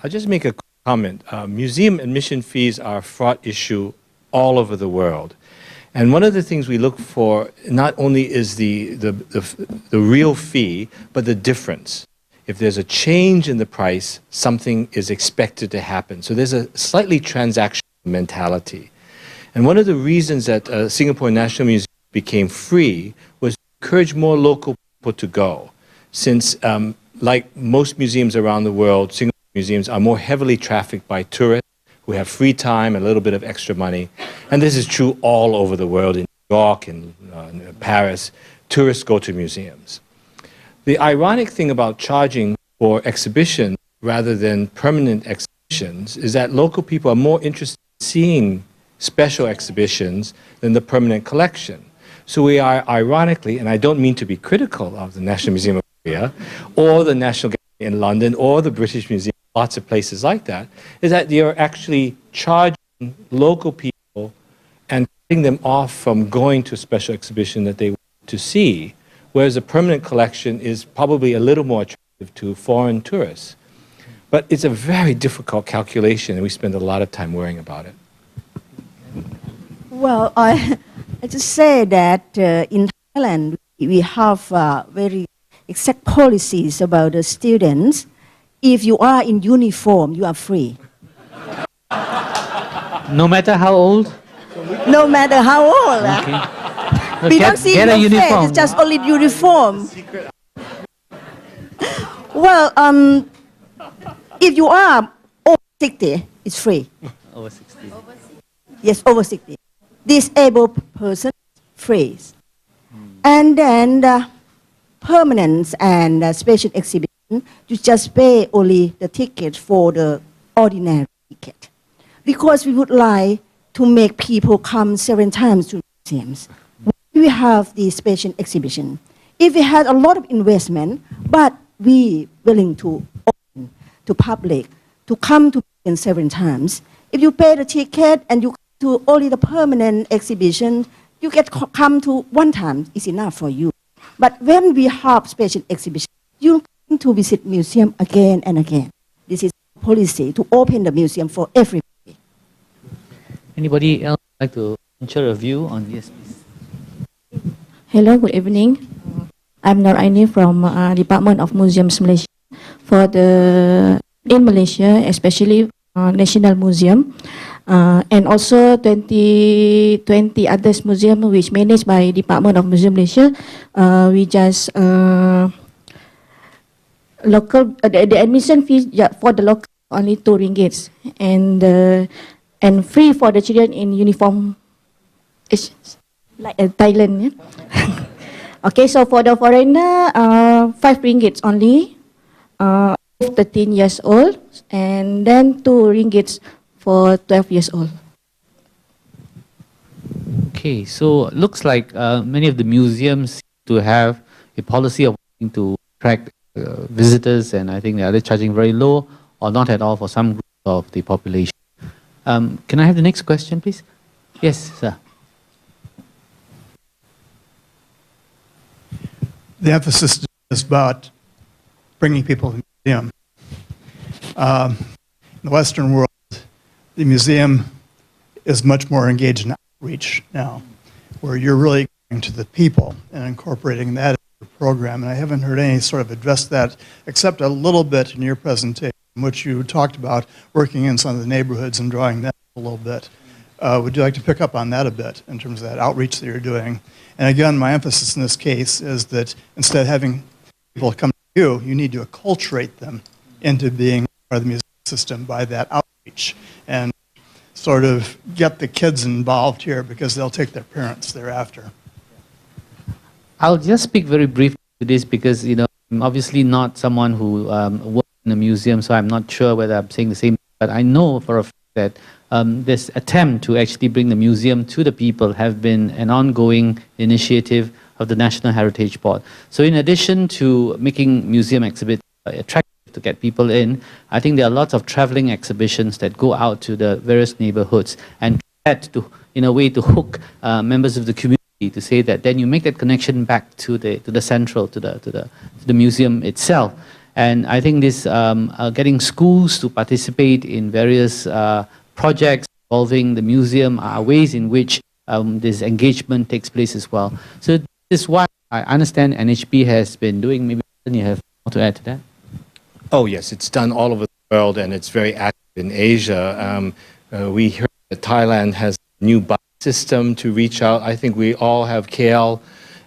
I'll just make a comment. Museum admission fees are a fraught issue all over the world. And one of the things we look for not only is the real fee, but the difference. If there's a change in the price, something is expected to happen. So there's a slightly transactional mentality. And one of the reasons that Singapore National Museum became free was to encourage more local people to go. Since, like most museums around the world, Singapore museums are more heavily trafficked by tourists who have free time and a little bit of extra money. And this is true all over the world. In New York, in Paris, tourists go to museums. The ironic thing about charging for exhibition rather than permanent exhibitions is that local people are more interested in seeing special exhibitions than the permanent collection. So we are ironically, and I don't mean to be critical of the National Museum of Korea or the National Gallery in London or the British Museum, lots of places like that, is that you're actually charging local people and cutting them off from going to a special exhibition that they want to see, whereas a permanent collection is probably a little more attractive to foreign tourists. But it's a very difficult calculation, and we spend a lot of time worrying about it. Well, I just say that in Thailand, we have very exact policies about the students. If you are in uniform, you are free. No matter how old? No matter how old. Okay. We don't see get your a uniform. face, it's just only uniform. Well, if you are over 60, it's free. Over 60. Yes, over 60. Disabled person, free. And then permanent and special exhibition, you just pay only the ticket for the ordinary ticket. because we would like to make people come 7 times to museums. We have the special exhibition. If we had a lot of investment, but we willing to open to public to come to museum 7 times, if you pay the ticket and you come to only the permanent exhibition, you get come to 1 time is enough for you. But when we have special exhibition, you come to visit museum again and again. This is policy to open the museum for everybody. Anybody else like to share a view on this, please? Hello, good evening. I'm Naraini from Department of Museums Malaysia. In Malaysia, especially National Museum, and also 20 others museum which managed by Department of Museum Malaysia, we just local the admission fee for the local only 2 ringgits and free for the children in uniform, like Thailand. Yeah? Okay, so for the foreigner, 5 ringgits only, 13 years old, and then 2 ringgits for 12 years old. Okay, so looks like many of the museums seem to have a policy of wanting to attract visitors, and I think they are charging very low or not at all for some group of the population. Can I have the next question, please? Yes, sir. The emphasis is about bringing people to the museum. In the Western world, the museum is much more engaged in outreach now, where you're really going to the people and incorporating that into the program. And I haven't heard any sort of address that, except a little bit in your presentation, in which you talked about working in some of the neighborhoods and drawing them a little bit. Would you like to pick up on that a bit in terms of that outreach that you're doing? And again, my emphasis in this case is that instead of having people come to you, you need to acculturate them into being part of the museum system by that outreach and sort of get the kids involved here because they'll take their parents thereafter. I'll just speak very briefly to this because, you know, I'm obviously not someone who works in a museum, so I'm not sure whether I'm saying the same, but I know for a fact that this attempt to actually bring the museum to the people have been an ongoing initiative of the National Heritage Board. So in addition to making museum exhibits attractive to get people in, I think there are lots of traveling exhibitions that go out to the various neighborhoods and try to, in a way, to hook members of the community to say that then you make that connection back to the central, to the museum itself. And I think this getting schools to participate in various projects involving the museum are ways in which this engagement takes place as well. So this is what I understand NHB has been doing. Maybe you have more to add to that? Oh yes, it's done all over the world and it's very active in Asia. We heard that Thailand has a new bus system to reach out. I think we all have KL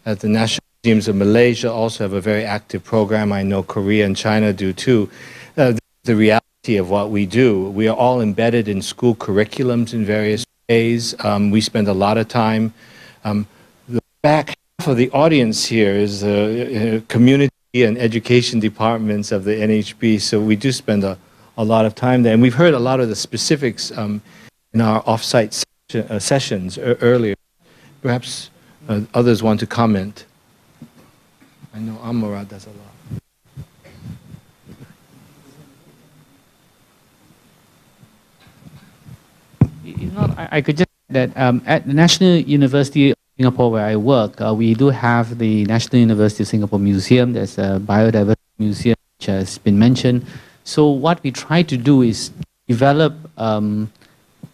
at the National Museums of Malaysia also have a very active program. I know Korea and China do too. The reality of what we do, we are all embedded in school curriculums in various ways. We spend a lot of time. The back half of the audience here is community and education departments of the NHB, so we do spend a lot of time there. And we've heard a lot of the specifics in our off-site sessions earlier. Perhaps others want to comment. I know Amara does a lot. You know, I could just say that at the National University of Singapore, where I work, we do have the National University of Singapore Museum. There's a biodiversity museum, which has been mentioned. So what we try to do is develop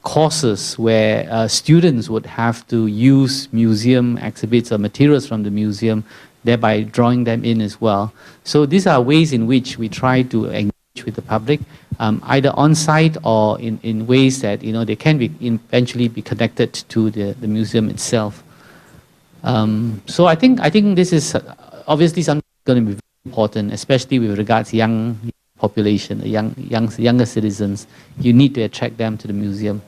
courses where students would have to use museum exhibits or materials from the museum, thereby drawing them in as well. So these are ways in which we try to engage with the public, either on-site or in ways that, you know, they can be eventually be connected to the museum itself. So I think this is obviously something that's going to be very important, especially with regards to young population, the younger citizens. You need to attract them to the museum.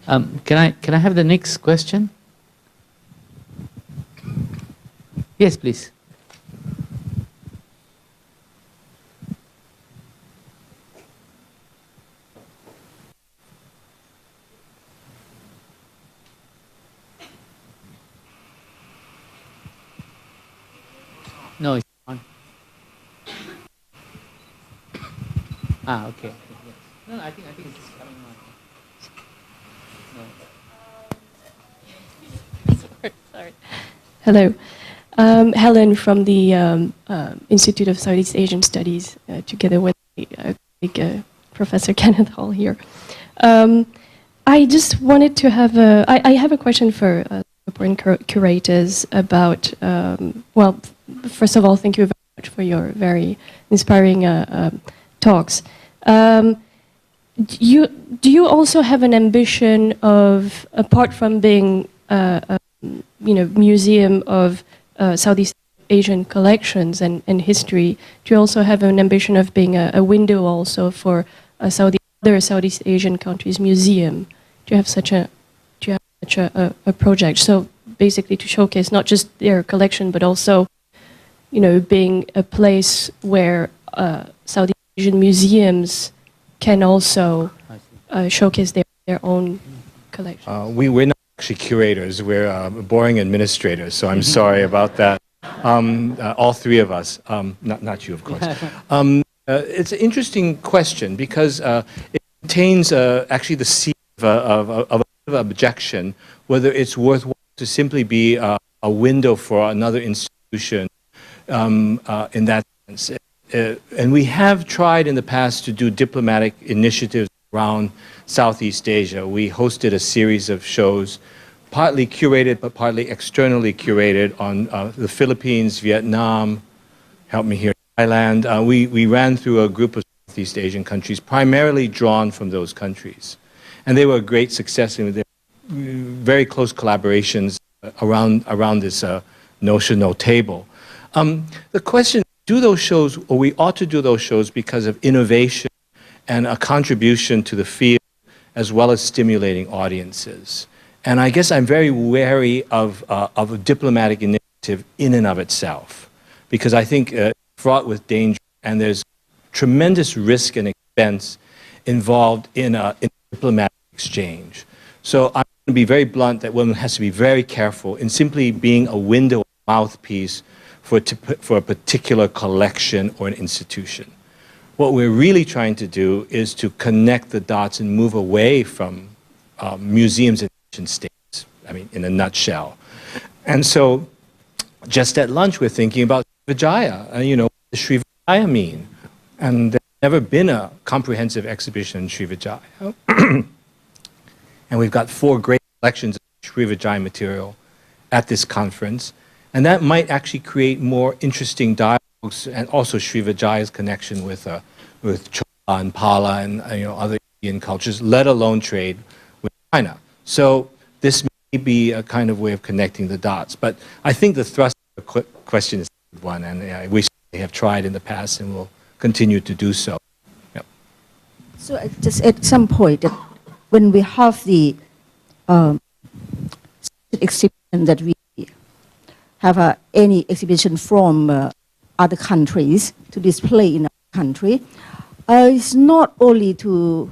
Can I have the next question? Yes, please. Okay. Yes. No, I think it's just coming on. No. Sorry. Hello. Helen from the Institute of Southeast Asian Studies, together with Professor Kenneth Hall here. I just wanted to have I have a question for Singaporean curators about, well, first of all, thank you very much for your very inspiring talks. Do you also have an ambition of, apart from being museum of Southeast Asian collections and history, do you also have an ambition of being a window also for other Southeast Asian countries' museum? Do you have such a project? So basically to showcase not just their collection, but also, being a place where Southeast Asian museums can also showcase their own collection. We're not actually curators, we're boring administrators, so I'm sorry about that. All three of us, not you, of course. It's an interesting question because it contains actually the seed of objection, whether it's worthwhile to simply be a window for another institution in that sense. And we have tried in the past to do diplomatic initiatives around Southeast Asia. We hosted a series of shows, partly curated but partly externally curated on the Philippines, Vietnam, help me here, Thailand. We ran through a group of Southeast Asian countries, primarily drawn from those countries. And they were a great success, and there were very close collaborations around this notional table. The question, do those shows, or we ought to do those shows because of innovation and a contribution to the field, as well as stimulating audiences. And I guess I'm very wary of a diplomatic initiative in and of itself, because I think it's fraught with danger, and there's tremendous risk and expense involved in a diplomatic exchange. So I'm going to be very blunt that one has to be very careful in simply being a window or mouthpiece for a particular collection or an institution. What we're really trying to do is to connect the dots and move away from museums and nation states, I mean, in a nutshell. And so just at lunch, we're thinking about Srivijaya. What does Srivijaya mean? And there's never been a comprehensive exhibition in Srivijaya. And we've got 4 great collections of Srivijaya material at this conference. And that might actually create more interesting dialogues, and also Srivijaya's connection with Chong and Pala and other Indian cultures, let alone trade with China. So this may be a kind of way of connecting the dots. But I think the thrust of the question is a good one, and we have tried in the past and will continue to do so. Yep. So just at some point, that when we have the exhibition that we have any exhibition from other countries to display in our country, it's not only to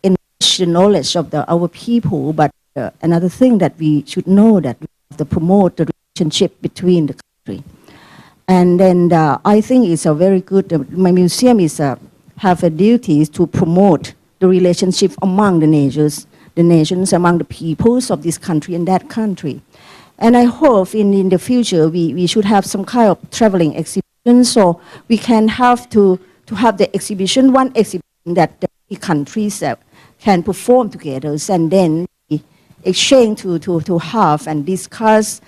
enrich the knowledge of our people, but another thing that we should know, that we have to promote the relationship between the country. And then I think it's a very good, my museum is have a duty to promote the relationship among the nations, among the peoples of this country and that country. And I hope in the future we should have some kind of traveling exhibition, so we can have to have the exhibition, one exhibition that the countries can perform together, and then exchange to have and discuss.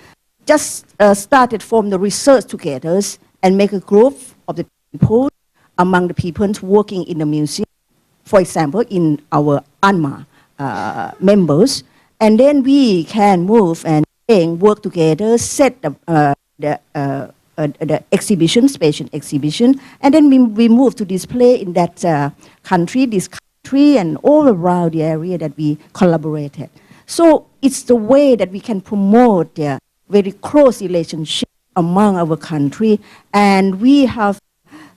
Just started from the research together and make a group of the people among the people working in the museum, for example, in our ANMA members, and then we can move and work together, set the exhibition, spatial exhibition, and then we move to display in that country, this country, and all around the area that we collaborated. So it's the way that we can promote the very close relationship among our country, and we have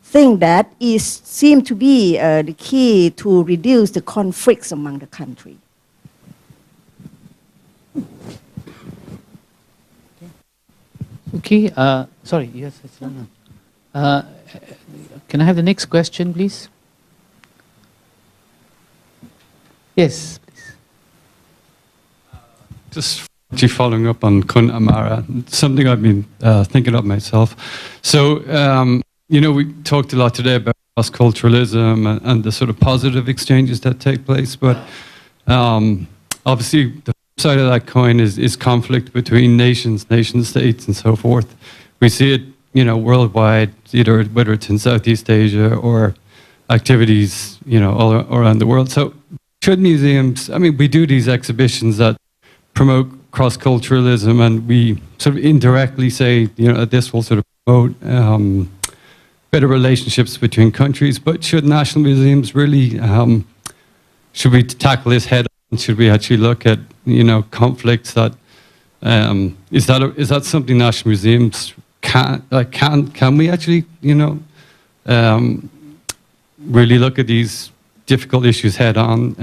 think that seem to be the key to reduce the conflicts among the country. Okay, sorry, yes, it's Can I have the next question, please? Yes, please. Just actually following up on Kun Amara, something I've been thinking of myself. So, you know, we talked a lot today about cross-culturalism and the sort of positive exchanges that take place, but obviously the flip side of that coin is conflict between nations, nation-states and so forth. We see it, you know, worldwide, either whether it's in Southeast Asia or activities, you know, all around the world. So should museums, I mean, we do these exhibitions that promote cross-culturalism, and we sort of indirectly say, you know, this will sort of promote better relationships between countries, but should national museums really, should we tackle this head on? Should we actually look at, you know, conflicts that, is that something national museums can we actually, you know, really look at these difficult issues head on,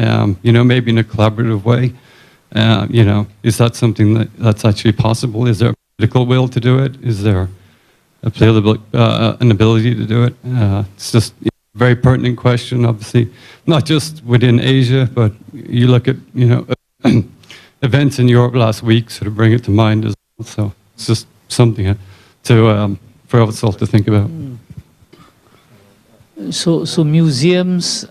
you know, maybe in a collaborative way? You know, is that something that's actually possible? Is there a political will to do it? Is there an ability to do it? It's just a very pertinent question, obviously, not just within Asia, but you look at, you know, events in Europe last week sort of bring it to mind as well. So it's just something to for us all to think about. So museums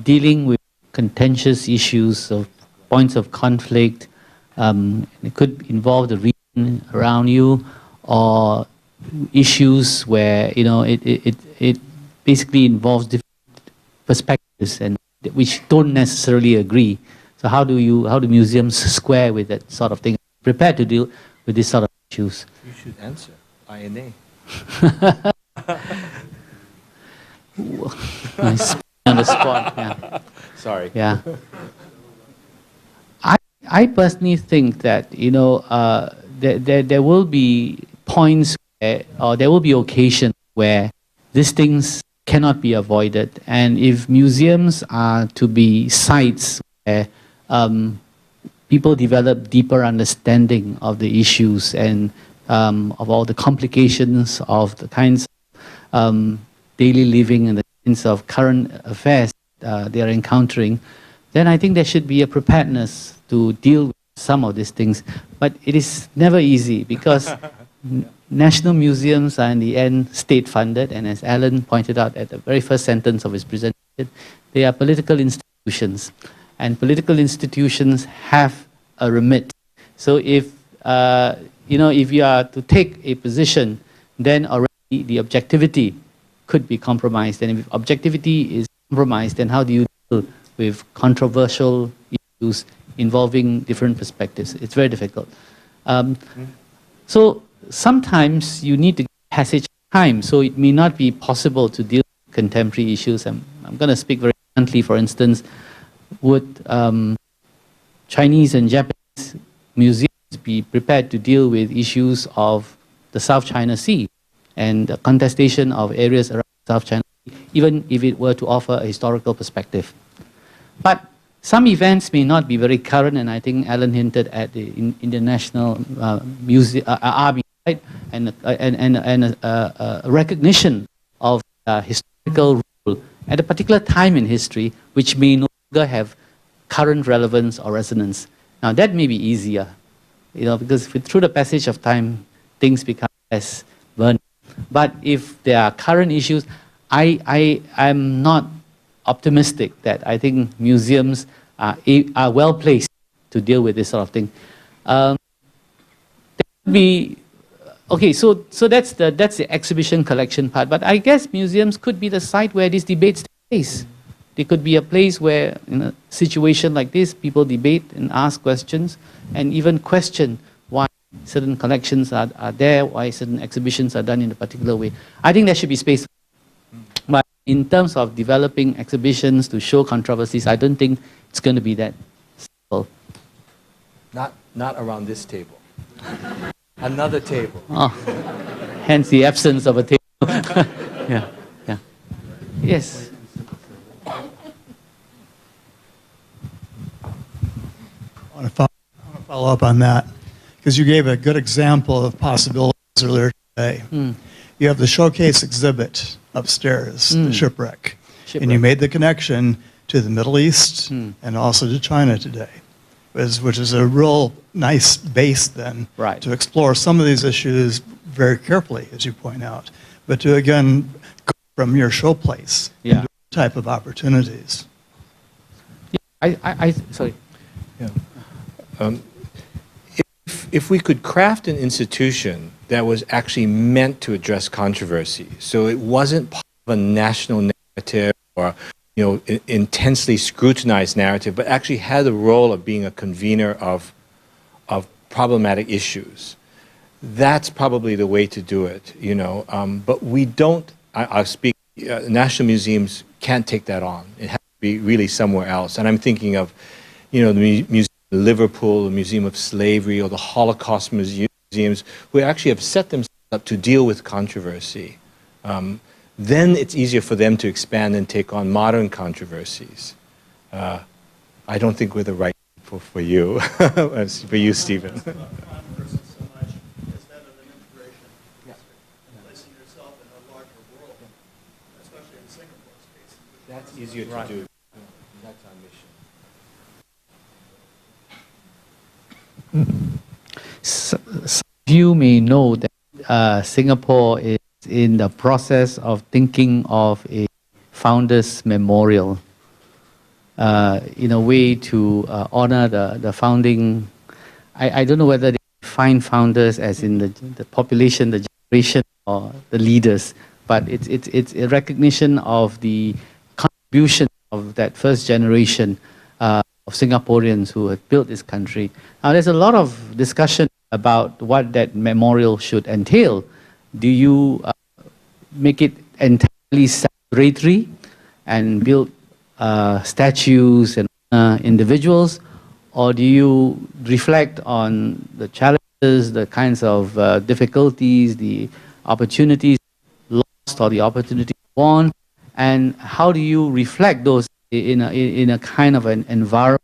dealing with contentious issues of points of conflict, it could involve the region around you, or issues where, you know, it basically involves different perspectives and which don't necessarily agree. So how do museums square with that sort of thing? Prepared to deal with this sort of issues? You should answer. INA. Nice. On the spot. Yeah. Sorry. Yeah. I personally think that, you know, there will be points where, or there will be occasions where these things cannot be avoided, and if museums are to be sites where people develop deeper understanding of the issues and of all the complications of the kinds of daily living and the kinds of current affairs they are encountering, then I think there should be a preparedness to deal with some of these things. But it is never easy, because national museums are in the end state-funded, and as Alan pointed out at the very first sentence of his presentation, they are political institutions, and political institutions have a remit. So if you know, if you are to take a position, then already the objectivity could be compromised, and if objectivity is compromised, then how do you deal with controversial issues involving different perspectives? It's very difficult. So sometimes you need to give passage time, so it may not be possible to deal with contemporary issues. I'm going to speak very bluntly. For instance, would Chinese and Japanese museums be prepared to deal with issues of the South China Sea and the contestation of areas around South China Sea, even if it were to offer a historical perspective? But some events may not be very current, and I think Alan hinted at the International Museum, RB, right? And a recognition of historical role at a particular time in history, which may no longer have current relevance or resonance. Now that may be easier, you know, because through the passage of time, things become less burning. But if there are current issues, I'm not optimistic that I think museums are well placed to deal with this sort of thing. There could be, okay, so that's the exhibition collection part. But I guess museums could be the site where these debates take place. They could be a place where, in a situation like this, people debate and ask questions, and even question why certain collections are there, why certain exhibitions are done in a particular way. I think there should be space. But in terms of developing exhibitions to show controversies, I don't think it's going to be that simple. Not around this table. Another table. Oh, hence the absence of a table. Yeah, yeah. Yes. I want to follow up on that, because you gave a good example of possibilities earlier today. You have the showcase exhibit upstairs, the shipwreck, and you made the connection to the Middle East and also to China today, which is a real nice base then to explore some of these issues very carefully, as you point out, but to again go from your showplace into type of opportunities. Sorry. Yeah. If we could craft an institution that was actually meant to address controversy, so it wasn't part of a national narrative or intensely scrutinized narrative, but actually had the role of being a convener of problematic issues, that's probably the way to do it. But we don't. I'll speak. National museums can't take that on. It has to be really somewhere else. And I'm thinking of, the Museum of Liverpool, the Museum of Slavery, or the Holocaust museums, who actually have set themselves up to deal with controversy. Then it's easier for them to expand and take on modern controversies. I don't think we're the right people for you, for you, Stephen. That's easier to do. That's our mission. Some of you may know that Singapore is in the process of thinking of a founders' memorial in a way to honor the founding. I don't know whether they define founders as in the population, the generation, or the leaders, but it's a recognition of the contribution of that first generation of Singaporeans who have built this country. Now, there's a lot of discussion about what that memorial should entail. Do you make it entirely celebratory and build statues and individuals, or do you reflect on the challenges, the kinds of difficulties, the opportunities lost or the opportunities won, and how do you reflect those in a kind of an environment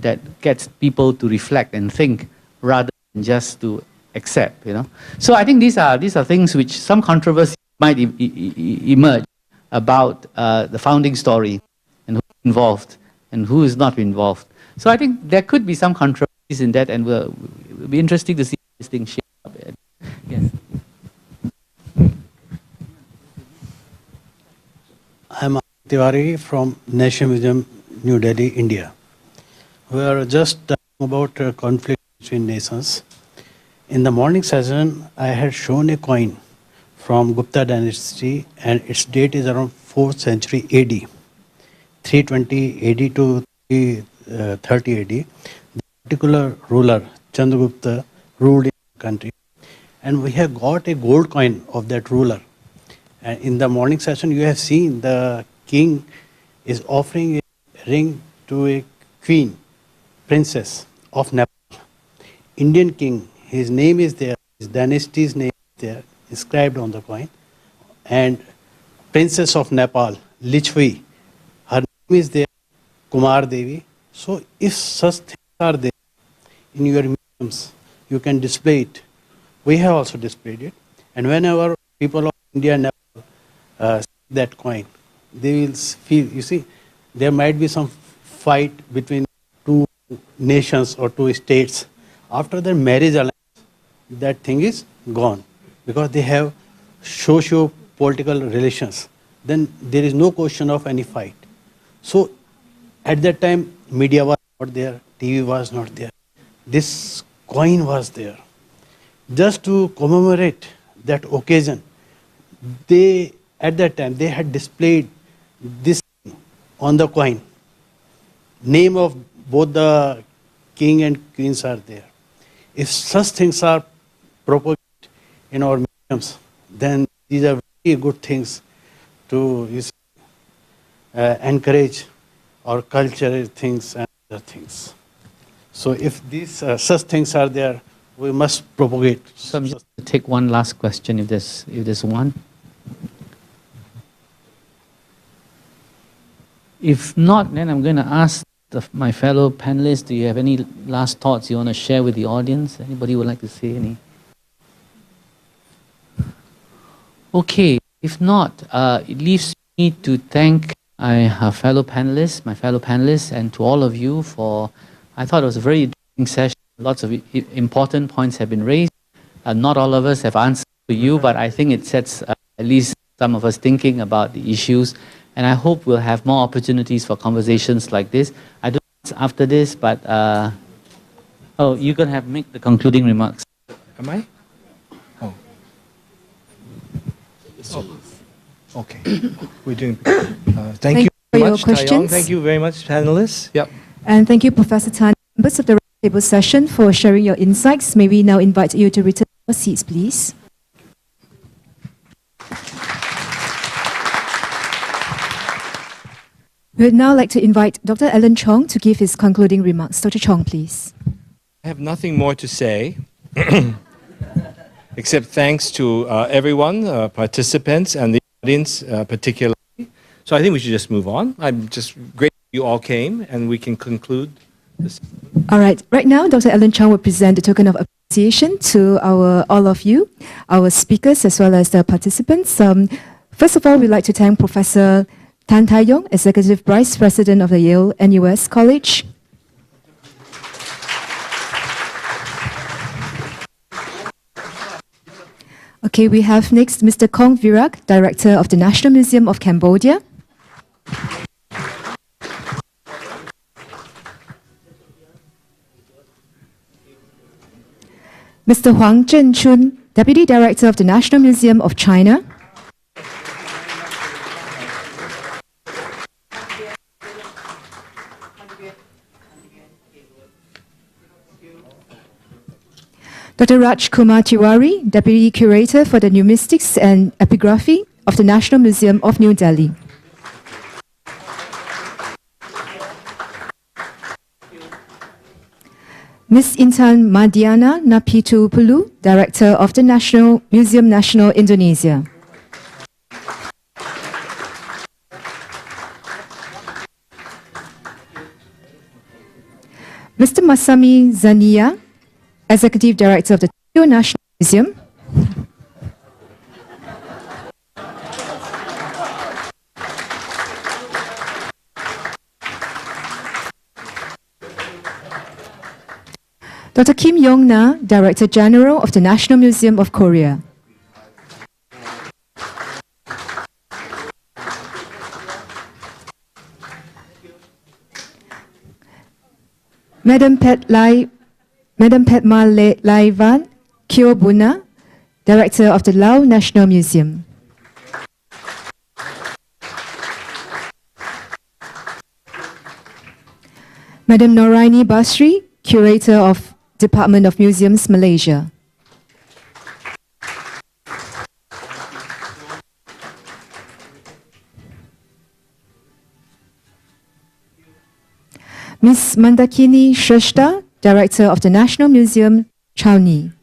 that gets people to reflect and think rather than just to accept, So I think these are things which some controversy might emerge about the founding story and who's involved and who is not involved. So I think there could be some controversies in that, and it'll be interesting to see this thing shape up. Yes. I'm Tiwari from National Museum, New Delhi, India. We are just talking about conflict between nations. In the morning session, I had shown a coin from Gupta dynasty, and its date is around 4th century AD, 320 AD to 330 AD. The particular ruler, Chandragupta, ruled in the country, and we have got a gold coin of that ruler. And in the morning session, you have seen the king is offering a ring to a queen, princess of Nepal. Indian king, his name is there, his dynasty's name is there, inscribed on the coin. And princess of Nepal, Lichvi, her name is there, Kumar Devi. So if such things are there in your museums, you can display it. We have also displayed it. And whenever people of India and Nepal see that coin, they will feel, you see, there might be some fight between two nations or two states. After their marriage alliance, that thing is gone because they have socio-political relations. Then there is no question of any fight. So at that time, media was not there, TV was not there. This coin was there. Just to commemorate that occasion, at that time, they had displayed this on the coin. Name of both the king and queens are there. If such things are propagated in our museums, then these are very good things to encourage our cultural things and other things. So if these such things are there, we must propagate. So I'm just going to take one last question if there's one. If not, then I'm going to ask my fellow panelists, do you have any last thoughts you want to share with the audience? Anybody would like to say any? Okay, if not, it leaves me to thank my fellow panelists, and to all of you for, I thought it was a very interesting session. Lots of important points have been raised. Not all of us have answered to you, but I think it sets at least some of us thinking about the issues. And I hope we'll have more opportunities for conversations like this. I don't know after this, but oh, you're going to make the concluding remarks. Am I? Oh. Okay. We're doing. Thank you very much, Tai Yong. Thank you very much, panelists. Yep. And thank you, Professor Tan, members of the roundtable session, for sharing your insights. May we now invite you to return to your seats, please. We would now like to invite Dr. Alan Chong to give his concluding remarks. Dr. Chong, please. I have nothing more to say, except thanks to everyone, participants, and the audience particularly. So I think we should just move on. I'm just grateful you all came, and we can conclude this. All right. Right now, Dr. Alan Chong will present a token of appreciation to all of you, our speakers, as well as the participants. First of all, we'd like to thank Professor Tan Tai Yong, Executive Vice President of the Yale-NUS College. Okay, we have next Mr. Kong Virak, Director of the National Museum of Cambodia. Mr. Huang Zhenchun, Deputy Director of the National Museum of China. Dr. Raj Kumar Tiwari, Deputy Curator for the Numismatics and Epigraphy of the National Museum of New Delhi. Ms. Intan Madiana Napitupulu, Director of the National Museum Nasional Indonesia. Mr. Masami Zania, Executive Director of the Tokyo National Museum. Dr. Kim Yong-na, Director General of the National Museum of Korea. Madam Petma Laivan Kyobuna, Director of the Lao National Museum. Madam Noraini Basri, Curator of Department of Museums, Malaysia. Ms. Mandakini Shrestha, Director of the National Museum, Chowni.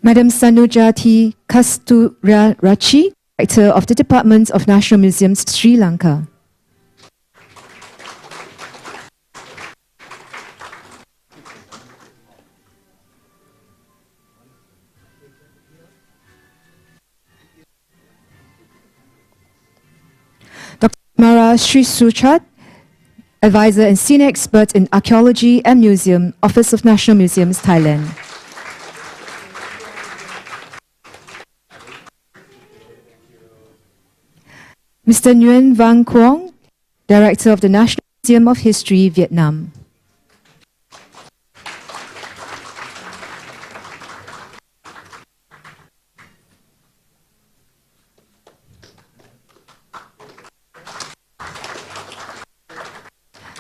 Madam Sanujati Kasturarachi, Director of the Department of National Museums, Sri Lanka. Dr. Mara Srisuchat, Advisor and Senior Expert in Archaeology and Museum, Office of National Museums, Thailand. Mr. Nguyen Van Quong, Director of the National Museum of History, Vietnam.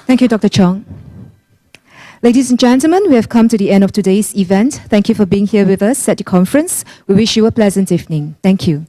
Thank you, Dr. Chong. Ladies and gentlemen, we have come to the end of today's event. Thank you for being here with us at the conference. We wish you a pleasant evening. Thank you.